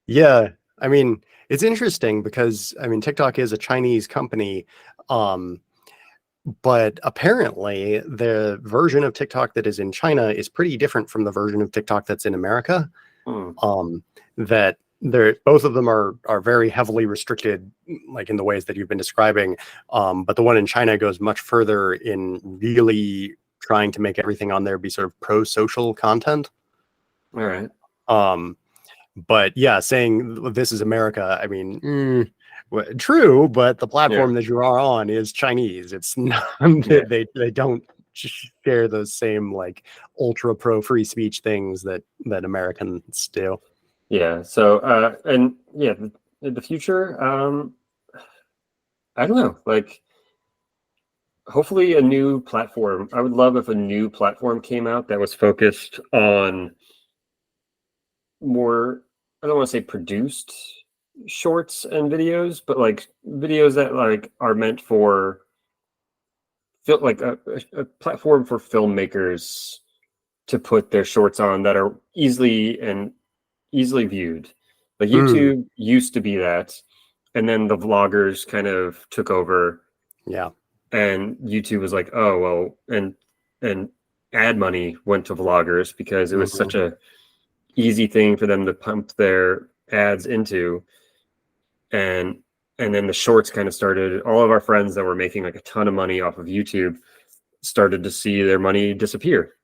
Yeah, I mean, it's interesting because I mean, TikTok is a Chinese company, but apparently the version of TikTok that is in China is pretty different from the version of TikTok that's in America. That they're both of them are very heavily restricted, like in the ways that you've been describing. But the one in China goes much further in really trying to make everything on there be sort of pro-social content. All right. But yeah, saying this is America, I mean, true, but the platform that you are on is Chinese. It's not, they don't share those same like ultra pro free speech things that Americans do. Yeah. So, and yeah, the future, I don't know, like, hopefully a new platform. I would love if a new platform came out that was focused on more, I don't want to say produced shorts and videos, but like videos that like are meant for like a platform for filmmakers to put their shorts on that are easily viewed. Like YouTube used to be that, and then the vloggers kind of took over. Yeah. And YouTube was like, oh well, and ad money went to vloggers because it was such a easy thing for them to pump their ads into. And then the shorts kind of started. All of our friends that were making like a ton of money off of YouTube started to see their money disappear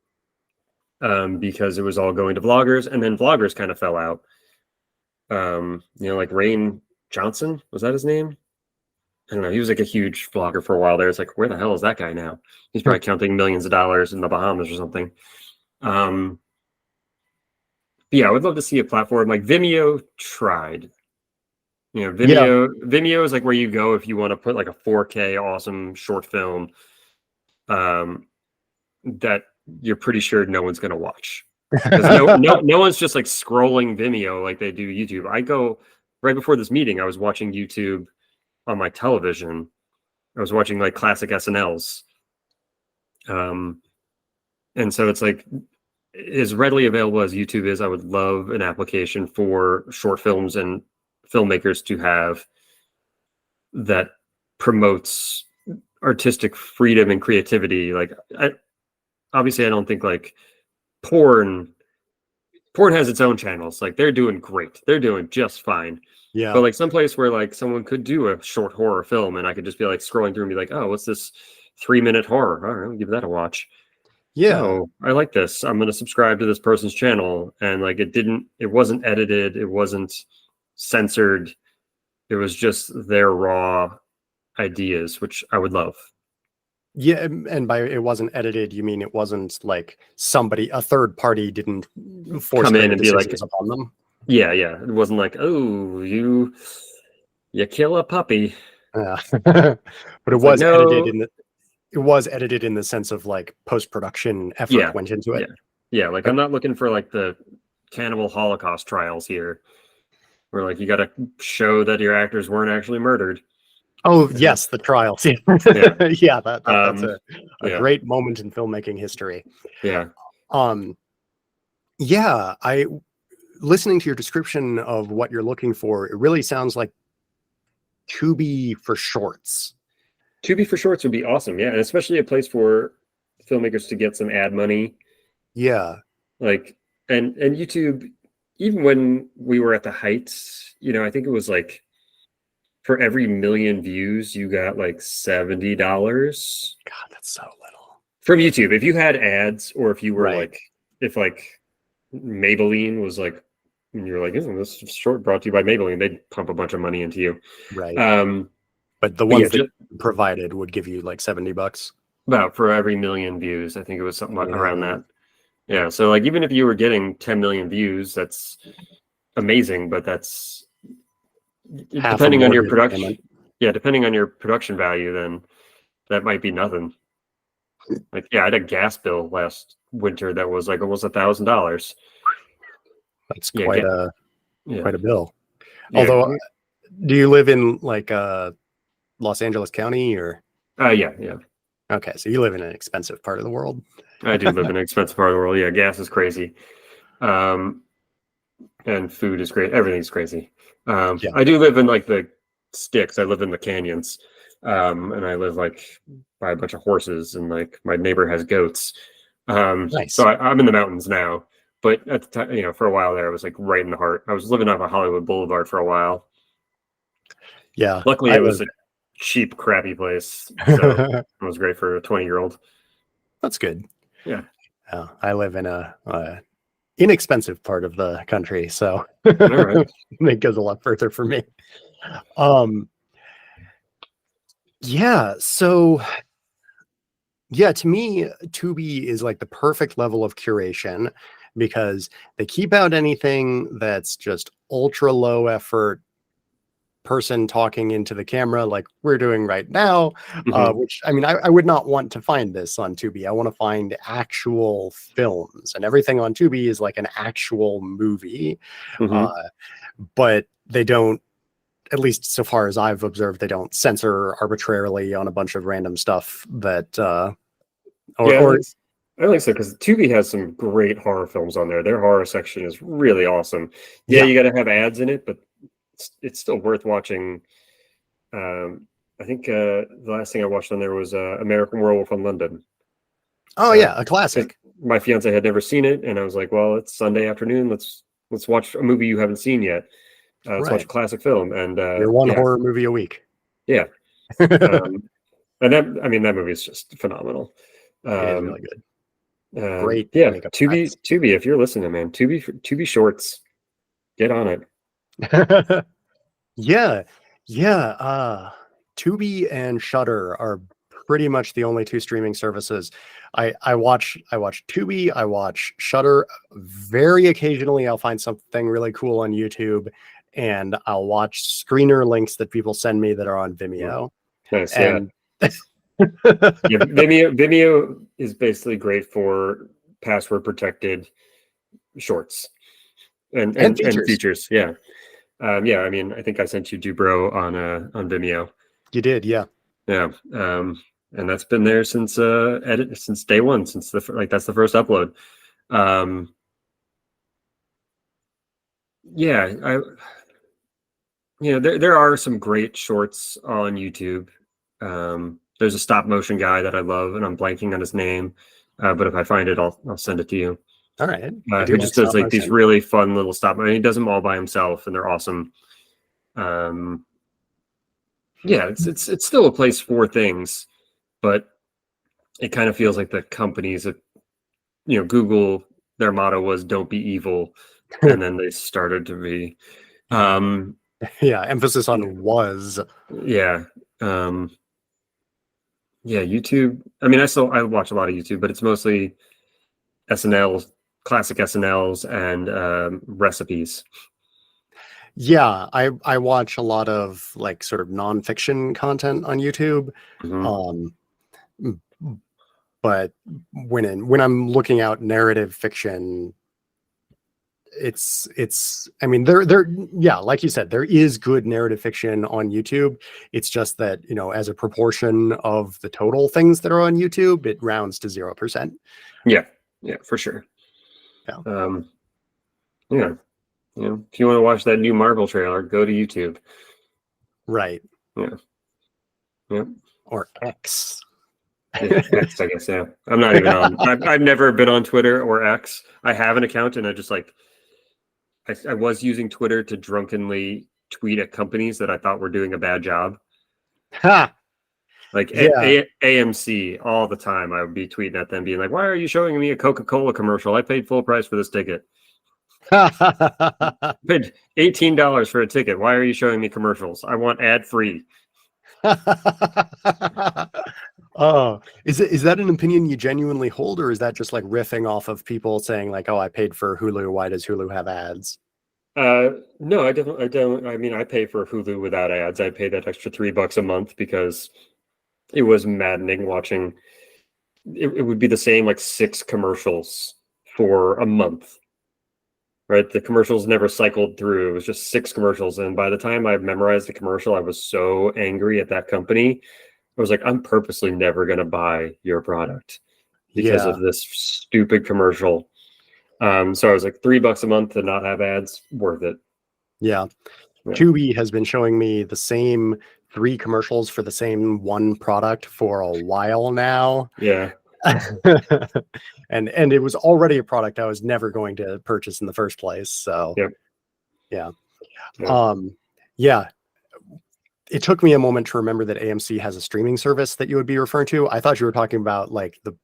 because it was all going to vloggers, and then vloggers kind of fell out. Like Rain Johnson, was that his name? I don't know. He was like a huge vlogger for a while there. It's like, where the hell is that guy now? He's probably counting millions of dollars in the Bahamas or something. Yeah, I would love to see a platform like Vimeo tried. Vimeo is like where you go if you want to put like a 4K awesome short film that you're pretty sure no one's going to watch. Because no one's just like scrolling Vimeo like they do YouTube. I go right before this meeting, I was watching YouTube on my television. I was watching like classic SNLs. And so it's like, as readily available as YouTube is, I would love an application for short films and filmmakers to have that promotes artistic freedom and creativity. Like, obviously I don't think like porn porn has its own channels. Like they're doing great. They're doing just fine. Yeah. But like someplace where like someone could do a short horror film and I could just be like scrolling through and be like, oh, what's this 3-minute horror? All right, I'll give that a watch. Yeah. Oh, I like this. I'm gonna subscribe to this person's channel. And like it wasn't edited, it wasn't censored. It was just their raw ideas, which I would love. Yeah, and by it wasn't edited, you mean it wasn't like a third party didn't force Come in creative and be like, decisions upon them. yeah. It wasn't like, oh, you kill a puppy. But it It's was like, edited no. it was edited in the sense of like post-production effort went into it. Yeah. Like I'm not looking for like the cannibal Holocaust trials here, where like you got to show that your actors weren't actually murdered. Oh yes, the trials. Yeah, yeah, that's a great moment in filmmaking history. Yeah. Yeah, listening to your description of what you're looking for, it really sounds like Tubi for shorts. Tubi for shorts would be awesome. Yeah, and especially a place for filmmakers to get some ad money. Yeah. Like and YouTube, even when we were at the height, I think it was like for every 1 million views, you got like $70. God, that's so little. From YouTube. If you had ads or if you were like, if like Maybelline was like, and you're like, isn't this short brought to you by Maybelline? They'd pump a bunch of money into you. Right. But the ones that you provided would give you like $70. About for every 1 million views. I think it was something around that. Yeah. So like, even if you were getting 10 million views, that's amazing, but that's depending on your production. Yeah. Depending on your production value, then that might be nothing. Like, yeah, I had a gas bill last winter that was like almost $1,000. That's quite a bill. Yeah. Although, do you live in like Los Angeles County or? Yeah. Okay, so you live in an expensive part of the world. I do live in an expensive part of the world. Yeah, gas is crazy, and food is great. Everything's crazy. I do live in like the sticks. I live in the canyons, and I live like by a bunch of horses, and like my neighbor has goats. Nice. So I'm in the mountains now. But at the time, for a while there, I was like right in the heart. I was living off of Hollywood Boulevard for a while. Yeah. Luckily, it was a cheap, crappy place. So it was great for a 20-year-old. That's good. Yeah. I live in a inexpensive part of the country, so right. It goes a lot further for me. Yeah. So. Yeah, to me, Tubi is like the perfect level of curation because they keep out anything that's just ultra low effort person talking into the camera like we're doing right now, which I mean, I would not want to find this on Tubi. I want to find actual films, and everything on Tubi is like an actual movie. But they don't, at least so far as I've observed, they don't censor arbitrarily on a bunch of random stuff that I think so, because Tubi has some great horror films on there. Their horror section is really awesome. Yeah, you got to have ads in it, but it's still worth watching. I think the last thing I watched on there was American Werewolf in London. Oh yeah, a classic. My fiance had never seen it, and I was like, "Well, it's Sunday afternoon. Let's watch a movie you haven't seen yet. Let's watch a classic film." And your one horror movie a week. Yeah, and that movie is just phenomenal. It's really good. Great. Yeah, Tubi, if you're listening, man, Tubi shorts, get on it. Yeah. Tubi and Shudder are pretty much the only two streaming services. I watch Tubi, I watch Shudder. Very occasionally I'll find something really cool on YouTube, and I'll watch screener links that people send me that are on Vimeo. Nice, and Vimeo is basically great for password protected shorts and features. Yeah. I mean, I think I sent you Dude Bro on Vimeo. You did, yeah. Yeah. And that's been there since since day one, since that's the first upload. There are some great shorts on YouTube. There's a stop motion guy that I love, and I'm blanking on his name. But if I find it, I'll send it to you. All right. I do Who like just does stop like these motion. really fun little stop. I mean, he does them all by himself, and they're awesome. Yeah, it's still a place for things, but it kind of feels like the companies that, Google, their motto was "Don't be evil," and then they started to be, Yeah, emphasis on was. yeah, yeah. YouTube. I mean, I watch a lot of YouTube, but it's mostly SNL, classic SNLs, and recipes. Yeah, I watch a lot of like sort of nonfiction content on YouTube. Mhm. Um, but when I'm looking out narrative fiction, it's I mean there yeah, like you said, there is good narrative fiction on YouTube. It's just that, as a proportion of the total things that are on YouTube, it rounds to 0%. Yeah, yeah, for sure. Yeah. Yeah, if you want to watch that new Marvel trailer, go to YouTube. Right. Yeah, yeah. Or X. Yeah, X, I guess. Yeah, I'm not even on. I've never been on Twitter or X. I have an account, and I just like I was using Twitter to drunkenly tweet at companies that I thought were doing a bad job, Ha. like Yeah. AMC. All the time, I would be tweeting at them, being like, "Why are you showing me a Coca-Cola commercial? I paid full price for this ticket. Paid $18 for a ticket. Why are you showing me commercials? I want ad free." Oh, is that an opinion you genuinely hold, or is that just like riffing off of people saying like, "Oh, I paid for Hulu. Why does Hulu have ads?" No, I don't. I don't. I mean, I pay for Hulu without ads. I pay that extra $3 a month because it was maddening watching. It would be the same like 6 commercials for a month, right? The commercials never cycled through. It was just 6 commercials, and by the time I memorized the commercial, I was so angry at that company. I was like, I'm purposely never going to buy your product because Yeah, of this stupid commercial. So I was like, $3 a month to not have ads, worth it. yeah. Yeah. Tubi has been showing me the same 3 commercials for the same one product for a while now. Yeah. and it was already a product I was never going to purchase in the first place. So Yep. yeah. Yep. Yeah. It took me a moment to remember that AMC has a streaming service that you would be referring to. I thought you were talking about like the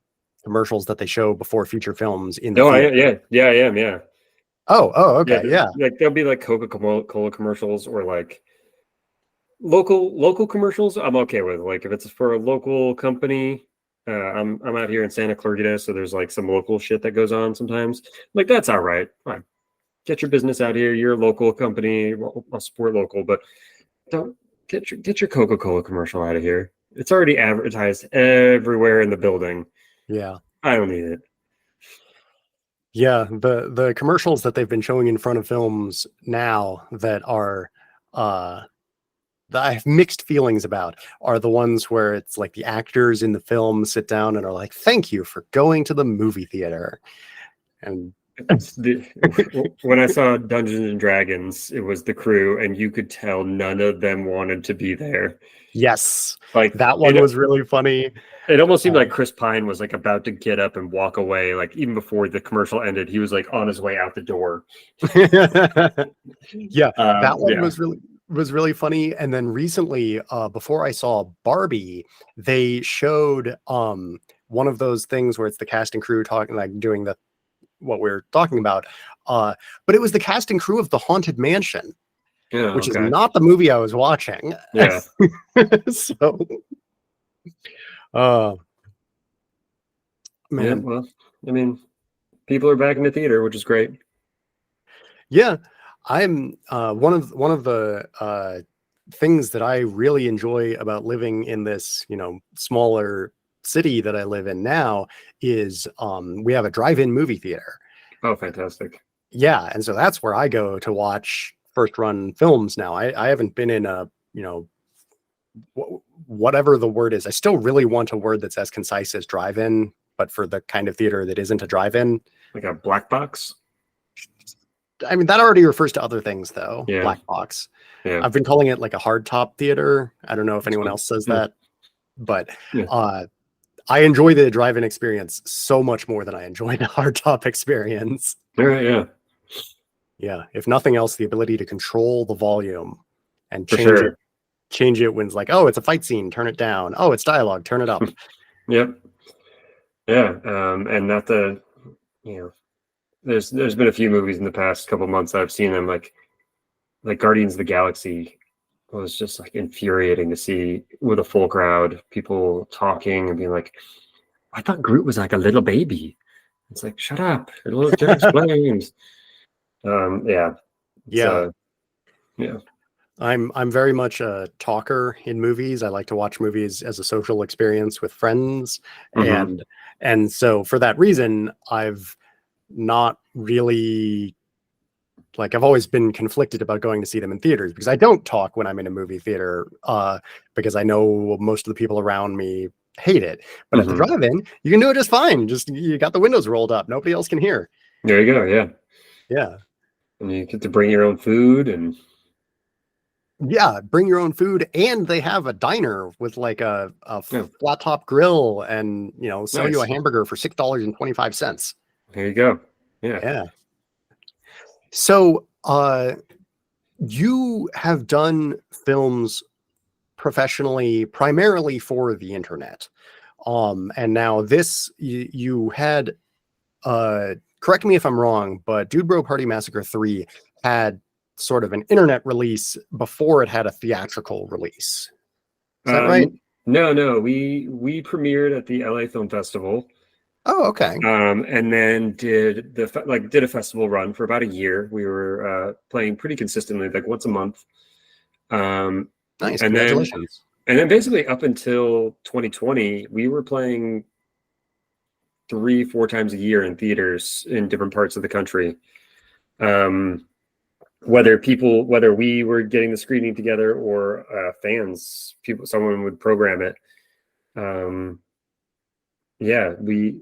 commercials that they show before feature films in the theater. Yeah, I am. Yeah. Oh, Yeah. okay. Yeah. Like there'll be like Coca-Cola commercials or like local commercials. I'm okay with, like, if it's for a local company. I'm out here in Santa Clarita, so there's like some local shit that goes on sometimes. Like, that's all right. Fine. Get your business out here. You're a local company. I'll support local, but don't get your Coca-Cola commercial out of here. It's already advertised everywhere in the building. Yeah. I don't need it. Yeah. The commercials that they've been showing in front of films now that are that I have mixed feelings about are the ones where it's like the actors in the film sit down and are like, "Thank you for going to the movie theater." And When I saw Dungeons and Dragons, it was the crew, and you could tell none of them wanted to be there. yes, Like, that one was really funny. it almost seemed like Chris Pine was like about to get up and walk away. Like, even before the commercial ended, he was like on his way out the door. Yeah, that one Yeah. was really funny. And then recently, before I saw Barbie, they showed one of those things where it's the cast and crew talking, like doing what we're talking about. But it was the cast and crew of The Haunted Mansion, Yeah. which is Okay. not the movie I was watching. Yeah. So, man, Yeah. Well, I mean, people are back in the theater, which is great. yeah, I'm one of the things that I really enjoy about living in this, smaller city that I live in now is we have a drive-in movie theater. Oh, fantastic. Yeah, and so that's where I go to watch first run films now. I haven't been in a, whatever the word is. I still really want a word that's as concise as drive-in, but for the kind of theater that isn't a drive-in. Like a black box? I mean, that already refers to other things, though. Yeah. Black box. Yeah. I've been calling it like a hard top theater. I don't know if anyone else says that, but Yeah. I enjoy the drive-in experience so much more than I enjoy the hardtop experience. Yeah, Yeah, if nothing else, the ability to control the volume and for sure. change it when it's like, oh, it's a fight scene, turn it down. Oh, it's dialogue, turn it up. Yep. Yeah. And not the, you know, there's been a few movies in the past couple months I've seen them, like Guardians of the Galaxy was just like infuriating to see with a full crowd, people talking and being like, I thought Groot was like a little baby. It's like, shut up. It'll get explained. Yeah. Yeah. So yeah. I'm very much a talker in movies. I like to watch movies as a social experience with friends, Mm-hmm. and so for that reason, I've not really like I've always been conflicted about going to see them in theaters because I don't talk when I'm in a movie theater because I know most of the people around me hate it. But at the Mm-hmm. drive-in, you can do it just fine. Just you got the windows rolled up. Nobody else can hear. There you go. Yeah. Yeah. And you get to bring your own food and Yeah, bring your own food, and they have a diner with like a yeah, flat top grill, and sell you a nice. hamburger for $6.25. There you go. Yeah. Yeah. So, you have done films professionally, primarily for the internet, and now this you had. Correct me if I'm wrong, but Dude Bro Party Massacre 3 had sort of an internet release before it had a theatrical release. Is that right? No. We premiered at the LA Film Festival. Oh, okay. And then did a festival run for about a year. We were playing pretty consistently, like once a month. Nice. And then Congratulations. basically up until 2020, we were playing 3-4 times a year in theaters in different parts of the country. Whether we were getting the screening together or someone would program it. Yeah, we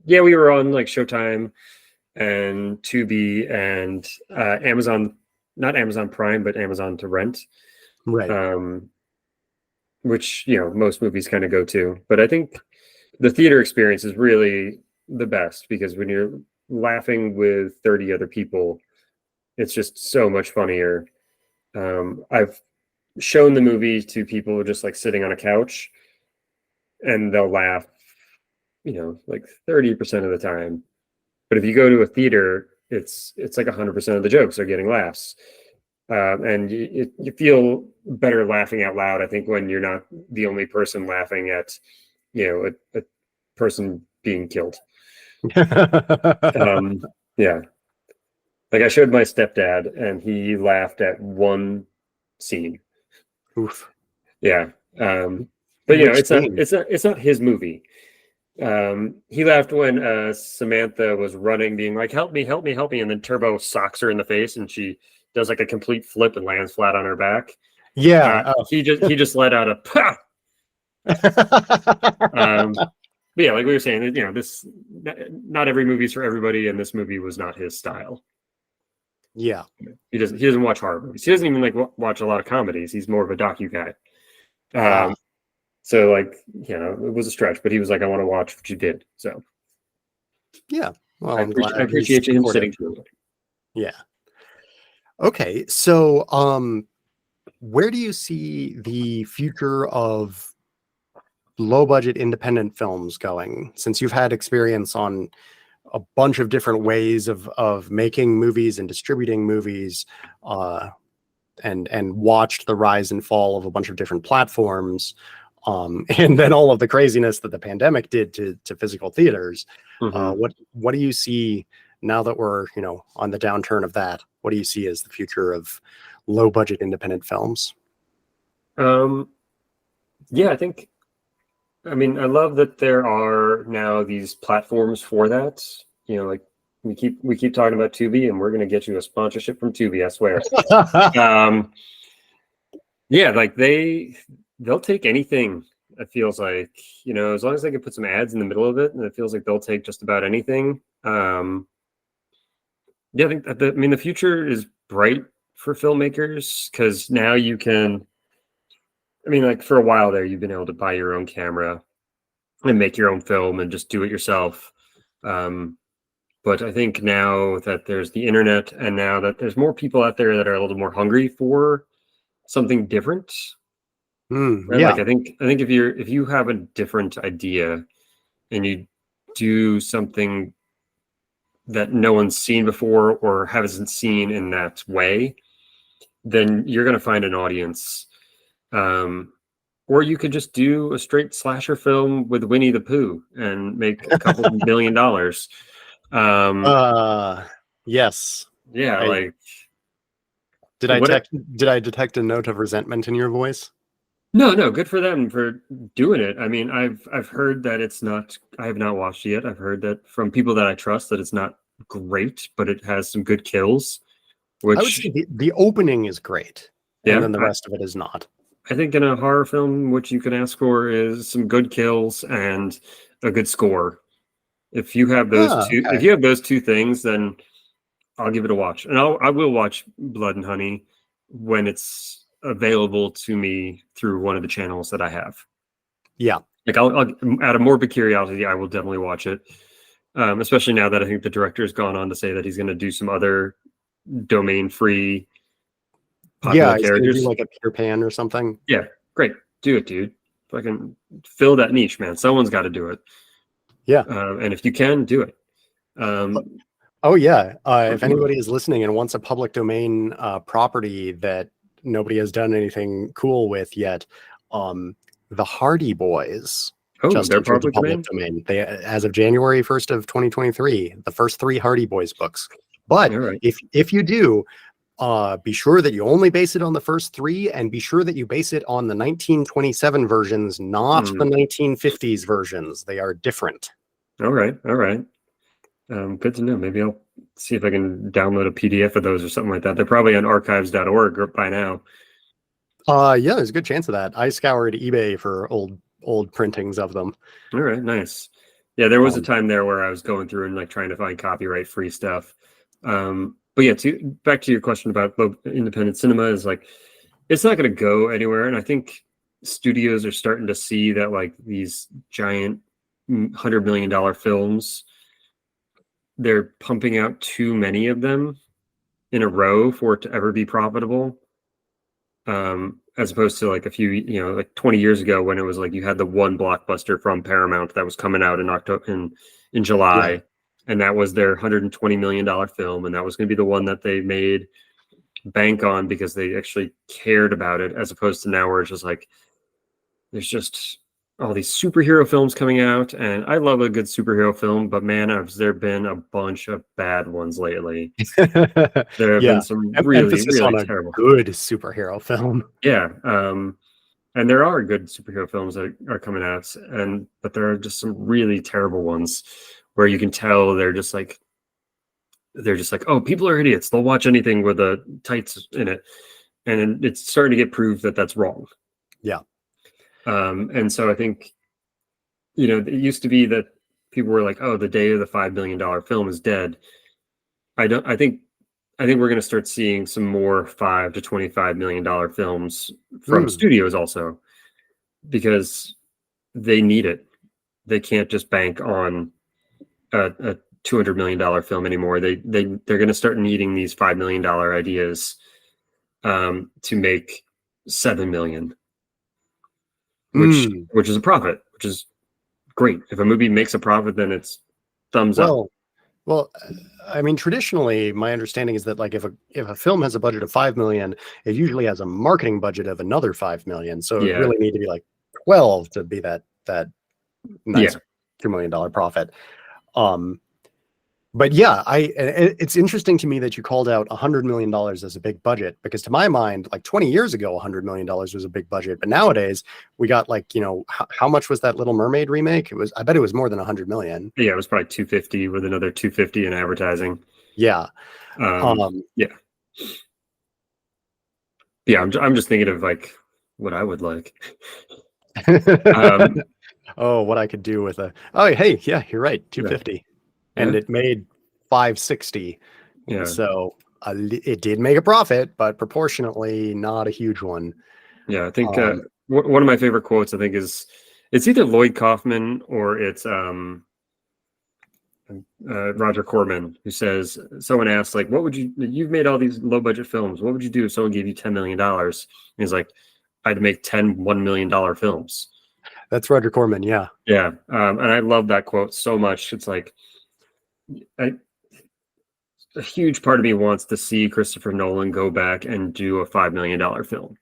we were on like Showtime and Tubi and Amazon, not Amazon Prime, but Amazon to rent. Right. Which most movies kind of go to. But I think the theater experience is really the best because when you're laughing with 30 other people, it's just so much funnier. I've shown the movie to people just like sitting on a couch, and they'll laugh, like 30% of the time. But if you go to a theater, it's like 100% of the jokes are getting laughs. And you feel better laughing out loud, I think, when you're not the only person laughing at, a person being killed. Yeah. Like I showed my stepdad and he laughed at one scene. Oof. Yeah. But Which scene? it's not his movie. He laughed when Samantha was running, being like, help me, help me, help me. And then Turbo socks her in the face and she does like a complete flip and lands flat on her back. Yeah. He just let out a "Pah!" But yeah, like we were saying, this not every movie's for everybody, and this movie was not his style. Yeah. He doesn't watch horror movies. He doesn't even like watch a lot of comedies. He's more of a docu guy. So like, it was a stretch, but he was like, I want to watch what you did. So Yeah. Well, I I'm glad appreciate him sitting through it. Yeah. Okay. So, where do you see the future of low budget independent films going, since you've had experience on a bunch of different ways of making movies and distributing movies, and watched the rise and fall of a bunch of different platforms, and then all of the craziness that the pandemic did to physical theaters. Mm-hmm. What do you see now that we're on the downturn of that? What do you see as the future of low budget independent films? Yeah, I love that there are now these platforms for that. Like we keep talking about Tubi, and we're going to get you a sponsorship from Tubi, I swear. Yeah, like they'll take anything. It feels like, as long as they can put some ads in the middle of it, and it feels like they'll take just about anything. Yeah, I think the future is bright for filmmakers because now you can I mean, like for a while there, you've been able to buy your own camera and make your own film and just do it yourself. But I think now that there's the internet and now that there's more people out there that are a little more hungry for something different, right? Like Yeah. I think if you have a different idea and you do something that no one's seen before or hasn't seen in that way, then you're going to find an audience. Or you could just do a straight slasher film with Winnie the Pooh and make a couple $1 billion. Yes. Yeah, like Did I what? detect a note of resentment in your voice? No, good for them for doing it. I mean, I've heard that it's not. I have not watched it yet. I've heard that from people that I trust that it's not great, but it has some good kills. I would say Which, the opening is great, and yeah, then the rest of it is not. I think in a horror film, what you can ask for is some good kills and a good score. If you have those two, if Okay. you have those two things, then I'll give it a watch, and I will watch Blood and Honey when it's available to me through one of the channels that I have. Yeah. Like I'll out of morbid curiosity, I will definitely watch it. Especially now that I think the director's gone on to say that he's going to do some other domain-free Yeah, popular he's gonna do characters. like a Peter Pan or something. Yeah, great, do it, dude. Fucking fill that niche, man. Someone's got to do it. Yeah. And if you can, do it. Oh yeah. If anybody is listening and wants a public domain property that nobody has done anything cool with yet, the Hardy Boys Oh, just they're entered the public public domain. domain. They, as of January 1st of 2023, the first 3 Hardy Boys books. But All right. if you do, be sure that you only base it on the first 3, and be sure that you base it on the 1927 versions, not the 1950s versions. They are different. All right. Good to know. Maybe I'll see if I can download a PDF of those or something like that. They're probably on archives.org by now. Yeah, there's a good chance of that. I scoured eBay for old printings of them. All right, nice. Yeah, there was a time there where I was going through and like trying to find copyright free stuff. But yeah, back to your question about independent cinema is like it's not going to go anywhere, and I think studios are starting to see that like these giant $100 million films, they're pumping out too many of them in a row for it to ever be profitable. As opposed to like a few, like 20 years ago when it was like you had the one blockbuster from Paramount that was coming out in October in July, Yeah. and that was their $120 million film, and that was going to be the one that they made bank on because they actually cared about it, as opposed to now where it's just like there's just all these superhero films coming out, and I love a good superhero film, but man, has there been a bunch of bad ones lately. There have been some really, Emphasis really on a terrible. good superhero film. Yeah. And there are good superhero films that are coming out, but there are just some really terrible ones where you can tell they're just like, oh, people are idiots. They'll watch anything with the tights in it. And it's starting to get proved that that's wrong. Yeah. And so I think, it used to be that people were like, oh, the day of the $5 million film is dead. I think we're going to start seeing some more $5 to $25 million films from studios also, because they need it. They can't just bank on a $200 million film anymore. They're going to start needing these $5 million ideas to make $7 million, which is a profit, which is great. If a movie makes a profit, then it's thumbs up. Well, I mean, traditionally, my understanding is that like if a film has a budget of 5 million, it usually has a marketing budget of another 5 million. So it really need to be like 12 to be that nice $2 million profit. But yeah, it's interesting to me that you called out $100 million as a big budget, because to my mind, like 20 years ago, $100 million was a big budget. But nowadays we got like, how much was that Little Mermaid remake? I bet it was more than 100 million. Yeah, it was probably 250 with another 250 in advertising. Yeah. Yeah, I'm just thinking of like what I would like. What I could do with hey, yeah, you're right, 250. Yeah. And it made 560. Yeah. So it did make a profit, but proportionately not a huge one. Yeah, I think One of my favorite quotes, I think, is it's either Lloyd Kaufman or it's Roger Corman, who says, someone asks, like, what would you've made all these low budget films. What would you do if someone gave you $10 million? And he's like, I'd make 10 $1 million films. That's Roger Corman. Yeah. Yeah. And I love that quote so much. It's like, a huge part of me wants to see Christopher Nolan go back and do a $5 million film.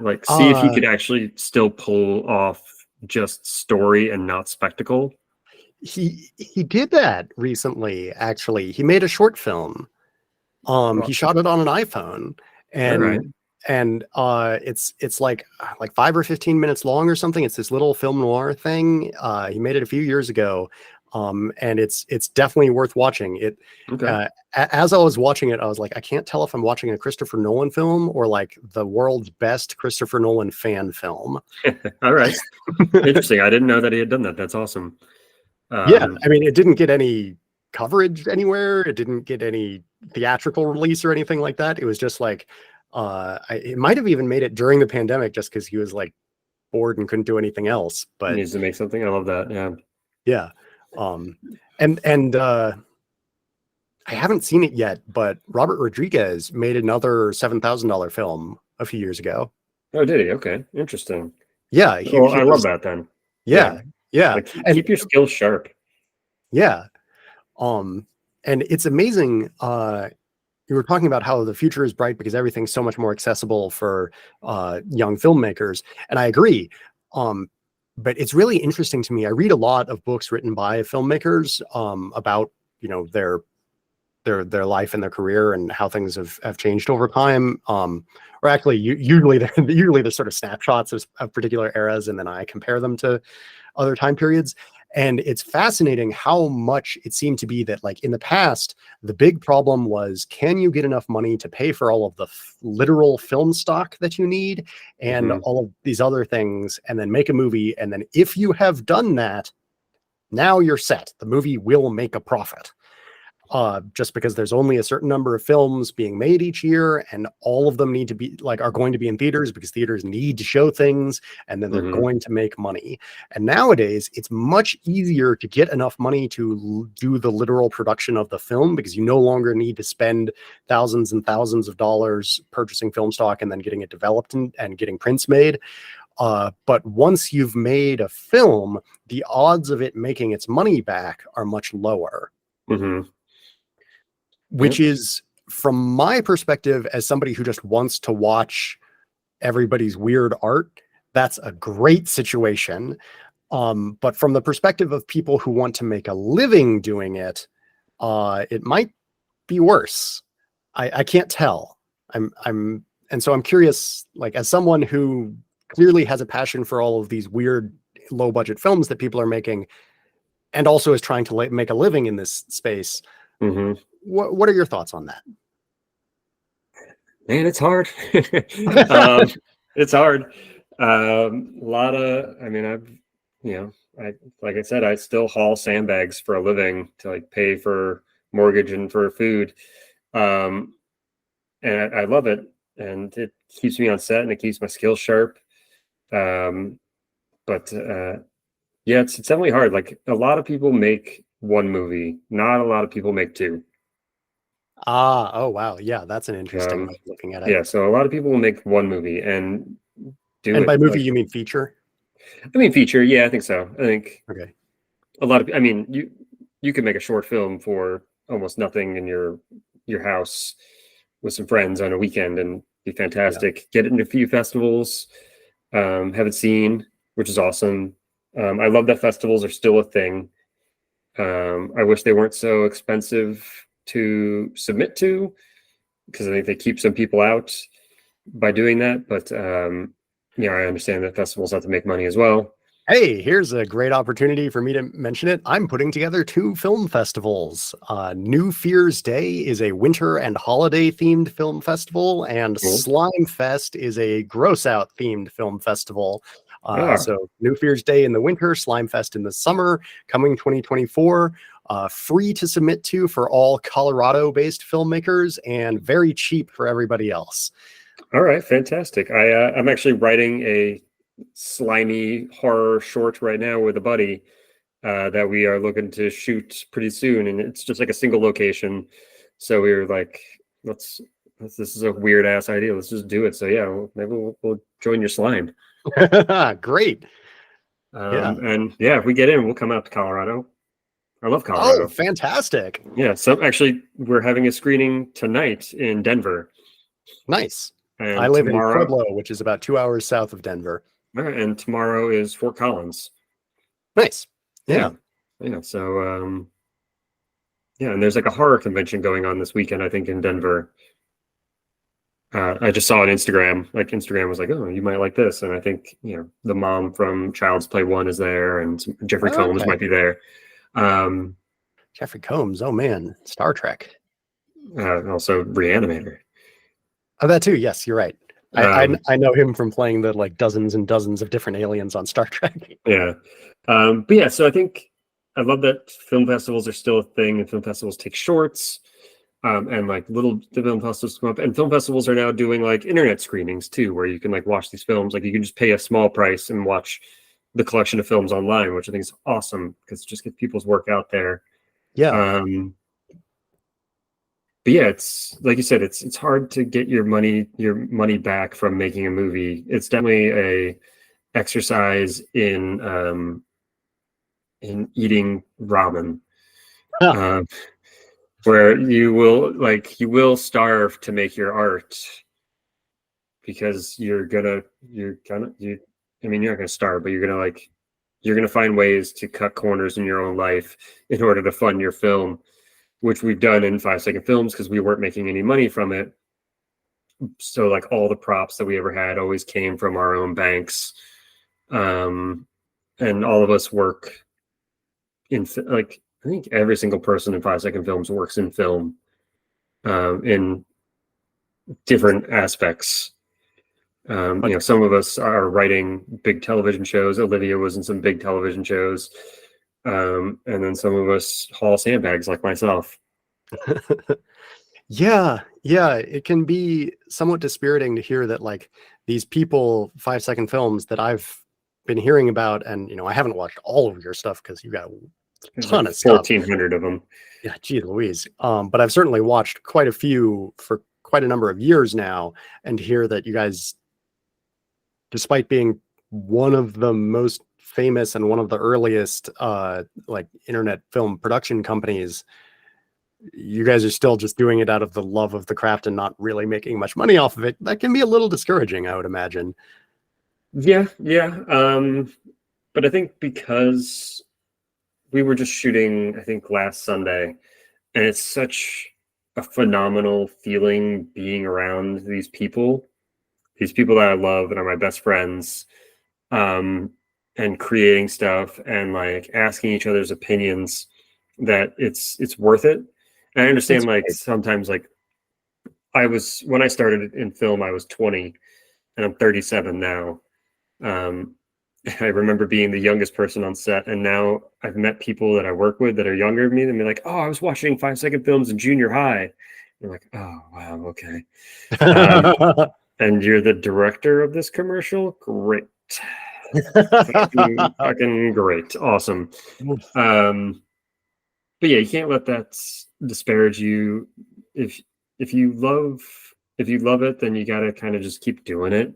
Like, see if he could actually still pull off just story and not spectacle. He did that recently, actually. He made a short film. He shot it on an iPhone, and it's like 5 or 15 minutes long or something. It's this little film noir thing. He made it a few years ago. And it's definitely worth watching. It as I was watching it, I was like, I can't tell if I'm watching a Christopher Nolan film or like the world's best Christopher Nolan fan film. All right. Interesting. I didn't know that he had done that. That's awesome. Yeah, I mean, it didn't get any coverage anywhere. It didn't get any theatrical release or anything like that. It was just like, it might have even made it during the pandemic just because he was like bored and couldn't do anything else. But he needs to make something. I love that. Yeah. Yeah. And I haven't seen it yet, but Robert Rodriguez made another $7,000 film a few years ago. Oh, did he? Okay. Interesting. Yeah. I love that then. Yeah. Yeah. Like, keep your skills sharp. Yeah. And it's amazing. You were talking about how the future is bright because everything's so much more accessible for young filmmakers. And I agree. But it's really interesting to me. I read a lot of books written by filmmakers about, you know, their life and their career and how things have changed over time. Or actually, usually they're sort of snapshots of particular eras, and then I compare them to other time periods. And it's fascinating how much it seemed to be that, like, in the past, the big problem was, can you get enough money to pay for all of the literal film stock that you need and all of these other things, and then make a movie. And then if you have done that, now you're set. The movie will make a profit. Just because there's only a certain number of films being made each year, and all of them need to be are going to be in theaters because theaters need to show things, and then they're going to make money. And nowadays it's much easier to get enough money to do the literal production of the film, because you no longer need to spend thousands and thousands of dollars purchasing film stock and then getting it developed and getting prints made. But once you've made a film, the odds of it making its money back are much lower. Which is, from my perspective, as somebody who just wants to watch everybody's weird art, that's a great situation. But from the perspective of people who want to make a living doing it, it might be worse. I can't tell. And so I'm curious, like, as someone who clearly has a passion for all of these weird low budget films that people are making, and also is trying to make a living in this space. What are your thoughts on that? Man, it's hard. It's hard. A lot of, I mean, like I said, I still haul sandbags for a living to like pay for mortgage and for food. And I love it. And it keeps me on set and it keeps my skills sharp. But yeah, it's definitely hard. Like, a lot of people make one movie. Not a lot of people make two. Oh, wow. Yeah, that's an interesting way of looking at it. Yeah, so a lot of people will make one movie and do it. And by movie, you mean feature? I mean feature. Yeah, I think so. I think a lot of, I mean, you can make a short film for almost nothing in your house with some friends on a weekend and be fantastic. Yeah. Get it into a few festivals, have it seen, which is awesome. I love that festivals are still a thing. I wish they weren't so expensive to submit to, because I think they keep some people out by doing that. But I understand that festivals have to make money as well. Hey, here's a great opportunity for me to mention it. I'm putting together 2 film festivals. New Fears Day is a winter and holiday themed film festival, and Slime Fest is a gross out themed film festival. So New Fears Day in the winter, Slime Fest in the summer, coming 2024. Free to submit to for all Colorado-based filmmakers, and very cheap for everybody else. All right, fantastic. I'm actually writing a slimy horror short right now with a buddy that we are looking to shoot pretty soon, and it's just like a single location. So we were like, this is a weird ass idea. Let's just do it. So yeah, maybe we'll join your slime. Great. Yeah. And yeah, if we get in, we'll come out to Colorado. I love Oh, Colorado. fantastic. Yeah, so actually, we're having a screening tonight in Denver, Nice. I and live in tomorrow, Pueblo, which is about 2 hours south of Denver. and tomorrow is Fort Collins. Nice. Yeah, Yeah. yeah. So yeah, and there's like a horror convention going on this weekend, I think, in Denver. I just saw on Instagram, like Instagram was like, "Oh, you might like this," and I think the mom from Child's Play 1 is there, and Jeffrey Combs Okay. might be there. Jeffrey Combs. Oh man, Star Trek. Also Reanimator. Oh, that too. Yes, you're right. Um, I know him from playing the like dozens and dozens of different aliens on Star Trek. Yeah. But yeah, so I think I love that film festivals are still a thing, and film festivals take shorts. And like little film festivals come up, and film festivals are now doing like internet screenings too, where you can like watch these films. Like you can just pay a small price and watch the collection of films online, which I think is awesome because it just gets people's work out there. Yeah. But yeah, it's like you said, it's hard to get your money back from making a movie. It's definitely a exercise in eating ramen. Where you will starve to make your art because you're not gonna starve, but you're gonna find ways to cut corners in your own life in order to fund your film, which we've done in 5-second films because we weren't making any money from it. So like all the props that we ever had always came from our own banks. And all of us work in like I think every single person in 5-second films works in film in different aspects. Some of us are writing big television shows. Olivia was in some big television shows. And then some of us haul sandbags like myself. Yeah. It can be somewhat dispiriting to hear that like these people 5-second films that I've been hearing about, and I haven't watched all of your stuff because you got ton of stuff. 1,400 of them. Yeah, gee Louise. But I've certainly watched quite a few for quite a number of years now, and to hear that you guys, despite being one of the most famous and one of the earliest like internet film production companies, you guys are still just doing it out of the love of the craft and not really making much money off of it. That can be a little discouraging, I would imagine. Yeah. But I think because we were just shooting, I think last Sunday, and it's such a phenomenal feeling being around these people that I love and are my best friends, and creating stuff and like asking each other's opinions, that it's worth it. And I understand sometimes like when I started in film, I was 20 and I'm 37 now. I remember being the youngest person on set, and now I've met people that I work with that are younger than me, and be like, "Oh, I was watching 5-second films in junior high." I'm like, "Oh, wow, okay." And you're the director of this commercial? Great. fucking great. Awesome. But yeah, you can't let that disparage you. If you love it, then you got to kind of just keep doing it,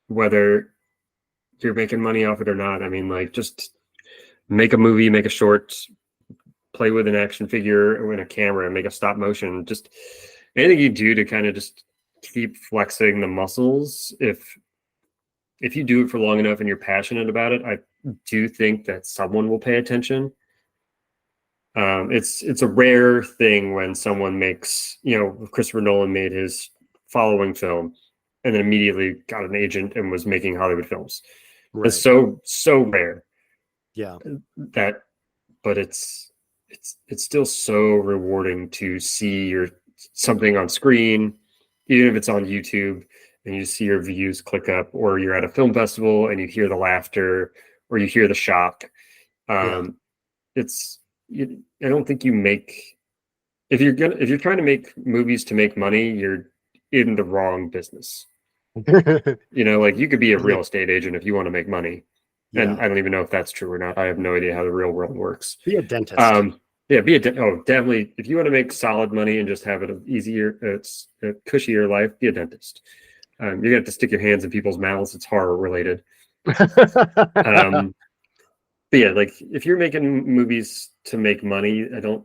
whether you're making money off it or not. I mean, like, just make a movie, make a short, play with an action figure or in a camera, and make a stop motion. Just anything you do to kind of just keep flexing the muscles. If you do it for long enough and you're passionate about it, I do think that someone will pay attention. It's a rare thing when someone makes, Christopher Nolan made his following film and then immediately got an agent and was making Hollywood films. Right. It's so rare. Yeah. But it's still so rewarding to see something on screen, even if it's on YouTube, and you see your views click up, or you're at a film festival and you hear the laughter or you hear the shock. I don't think you make, if you're trying to make movies to make money, you're in the wrong business. Like you could be a real estate agent if you want to make money. And I don't even know if that's true or not. I have no idea how the real world works. Be a dentist. Yeah, definitely. If you want to make solid money and just have it it's a cushier life, be a dentist. You're gonna have to stick your hands in people's mouths. It's horror related. But yeah, like if you're making movies to make money, I don't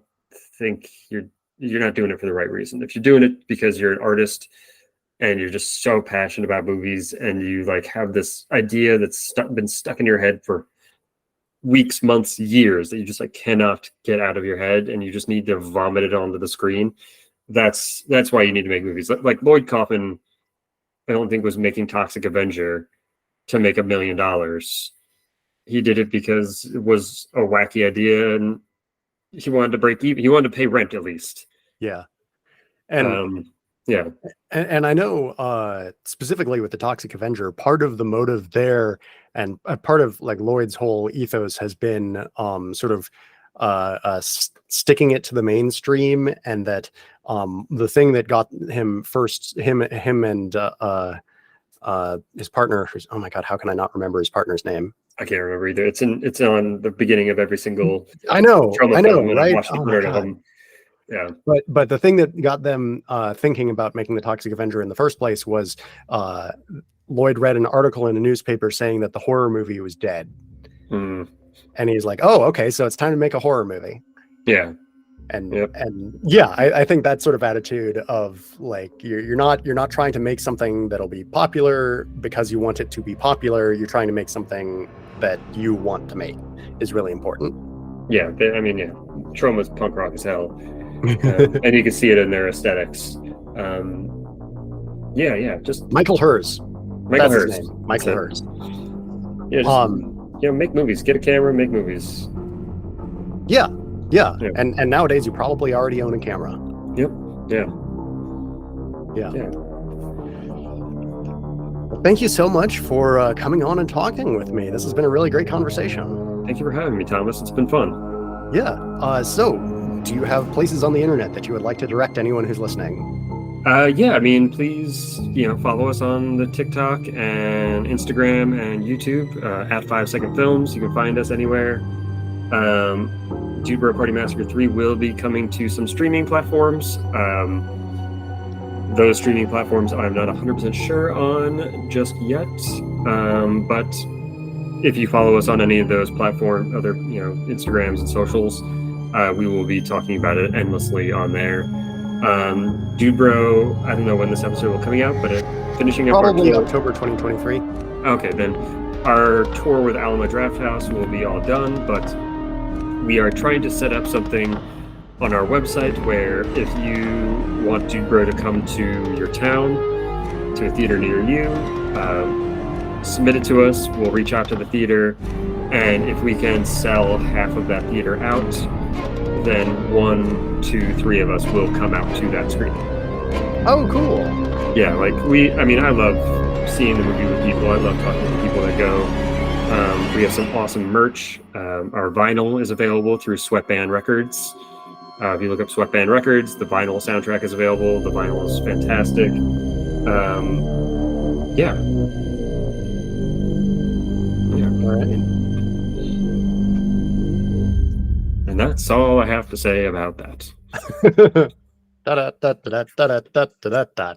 think you're not doing it for the right reason. If you're doing it because you're an artist and you're just so passionate about movies and you like have this idea that's been stuck in your head for weeks, months, years that you just like cannot get out of your head and you just need to vomit it onto the screen, that's why you need to make movies. Like Lloyd Kaufman, I don't think was making Toxic Avenger to make $1 million. He did it because it was a wacky idea and he wanted to break even. He wanted to pay rent at least. Yeah. And yeah. And I know specifically with the Toxic Avenger, part of the motive there and part of like Lloyd's whole ethos has been sort of sticking it to the mainstream, and that the thing that got him first, him and his partner, oh my God, how can I not remember his partner's name? I can't remember either. It's on the beginning of every single. I know, right? Oh my God. Yeah. But the thing that got them thinking about making the Toxic Avenger in the first place was Lloyd read an article in a newspaper saying that the horror movie was dead. And he's like, oh, okay, so it's time to make a horror movie. Yeah. And yeah, I think that sort of attitude of like you're not trying to make something that'll be popular because you want it to be popular. You're trying to make something that you want to make is really important. Yeah, Troma's punk rock as hell. And you can see it in their aesthetics. Just Michael Hers. Michael Hers. Michael Hers. Yeah, make movies. Get a camera, make movies. Yeah. And nowadays you probably already own a camera. Yep. Yeah. Well, thank you so much for coming on and talking with me. This has been a really great conversation. Thank you for having me, Thomas. It's been fun. Yeah. So do you have places on the internet that you would like to direct anyone who's listening? Please, follow us on the TikTok and Instagram and YouTube at 5 Second Films. You can find us anywhere. Dude Bro Party Massacre 3 will be coming to some streaming platforms. Those streaming platforms I'm not 100% sure on just yet. But if you follow us on any of those platforms, other Instagrams and socials, we will be talking about it endlessly on there. Dude Bro, I don't know when this episode will be coming out, but finishing up probably October 2023. Okay, then our tour with Alamo Drafthouse will be all done, but we are trying to set up something on our website where if you want Dude Bro to come to your town, to a theater near you, submit it to us. We'll reach out to the theater, and if we can sell half of that theater out, then 1, 2, 3 of us will come out to that screening. Oh, cool. Yeah, I love seeing the movie with people. I love talking to people that go. We have some awesome merch. Our vinyl is available through Sweatband Records. If you look up Sweatband Records, the vinyl soundtrack is available. The vinyl is fantastic. Yeah. All right. And that's all I have to say about that. Da da da da da da da da da.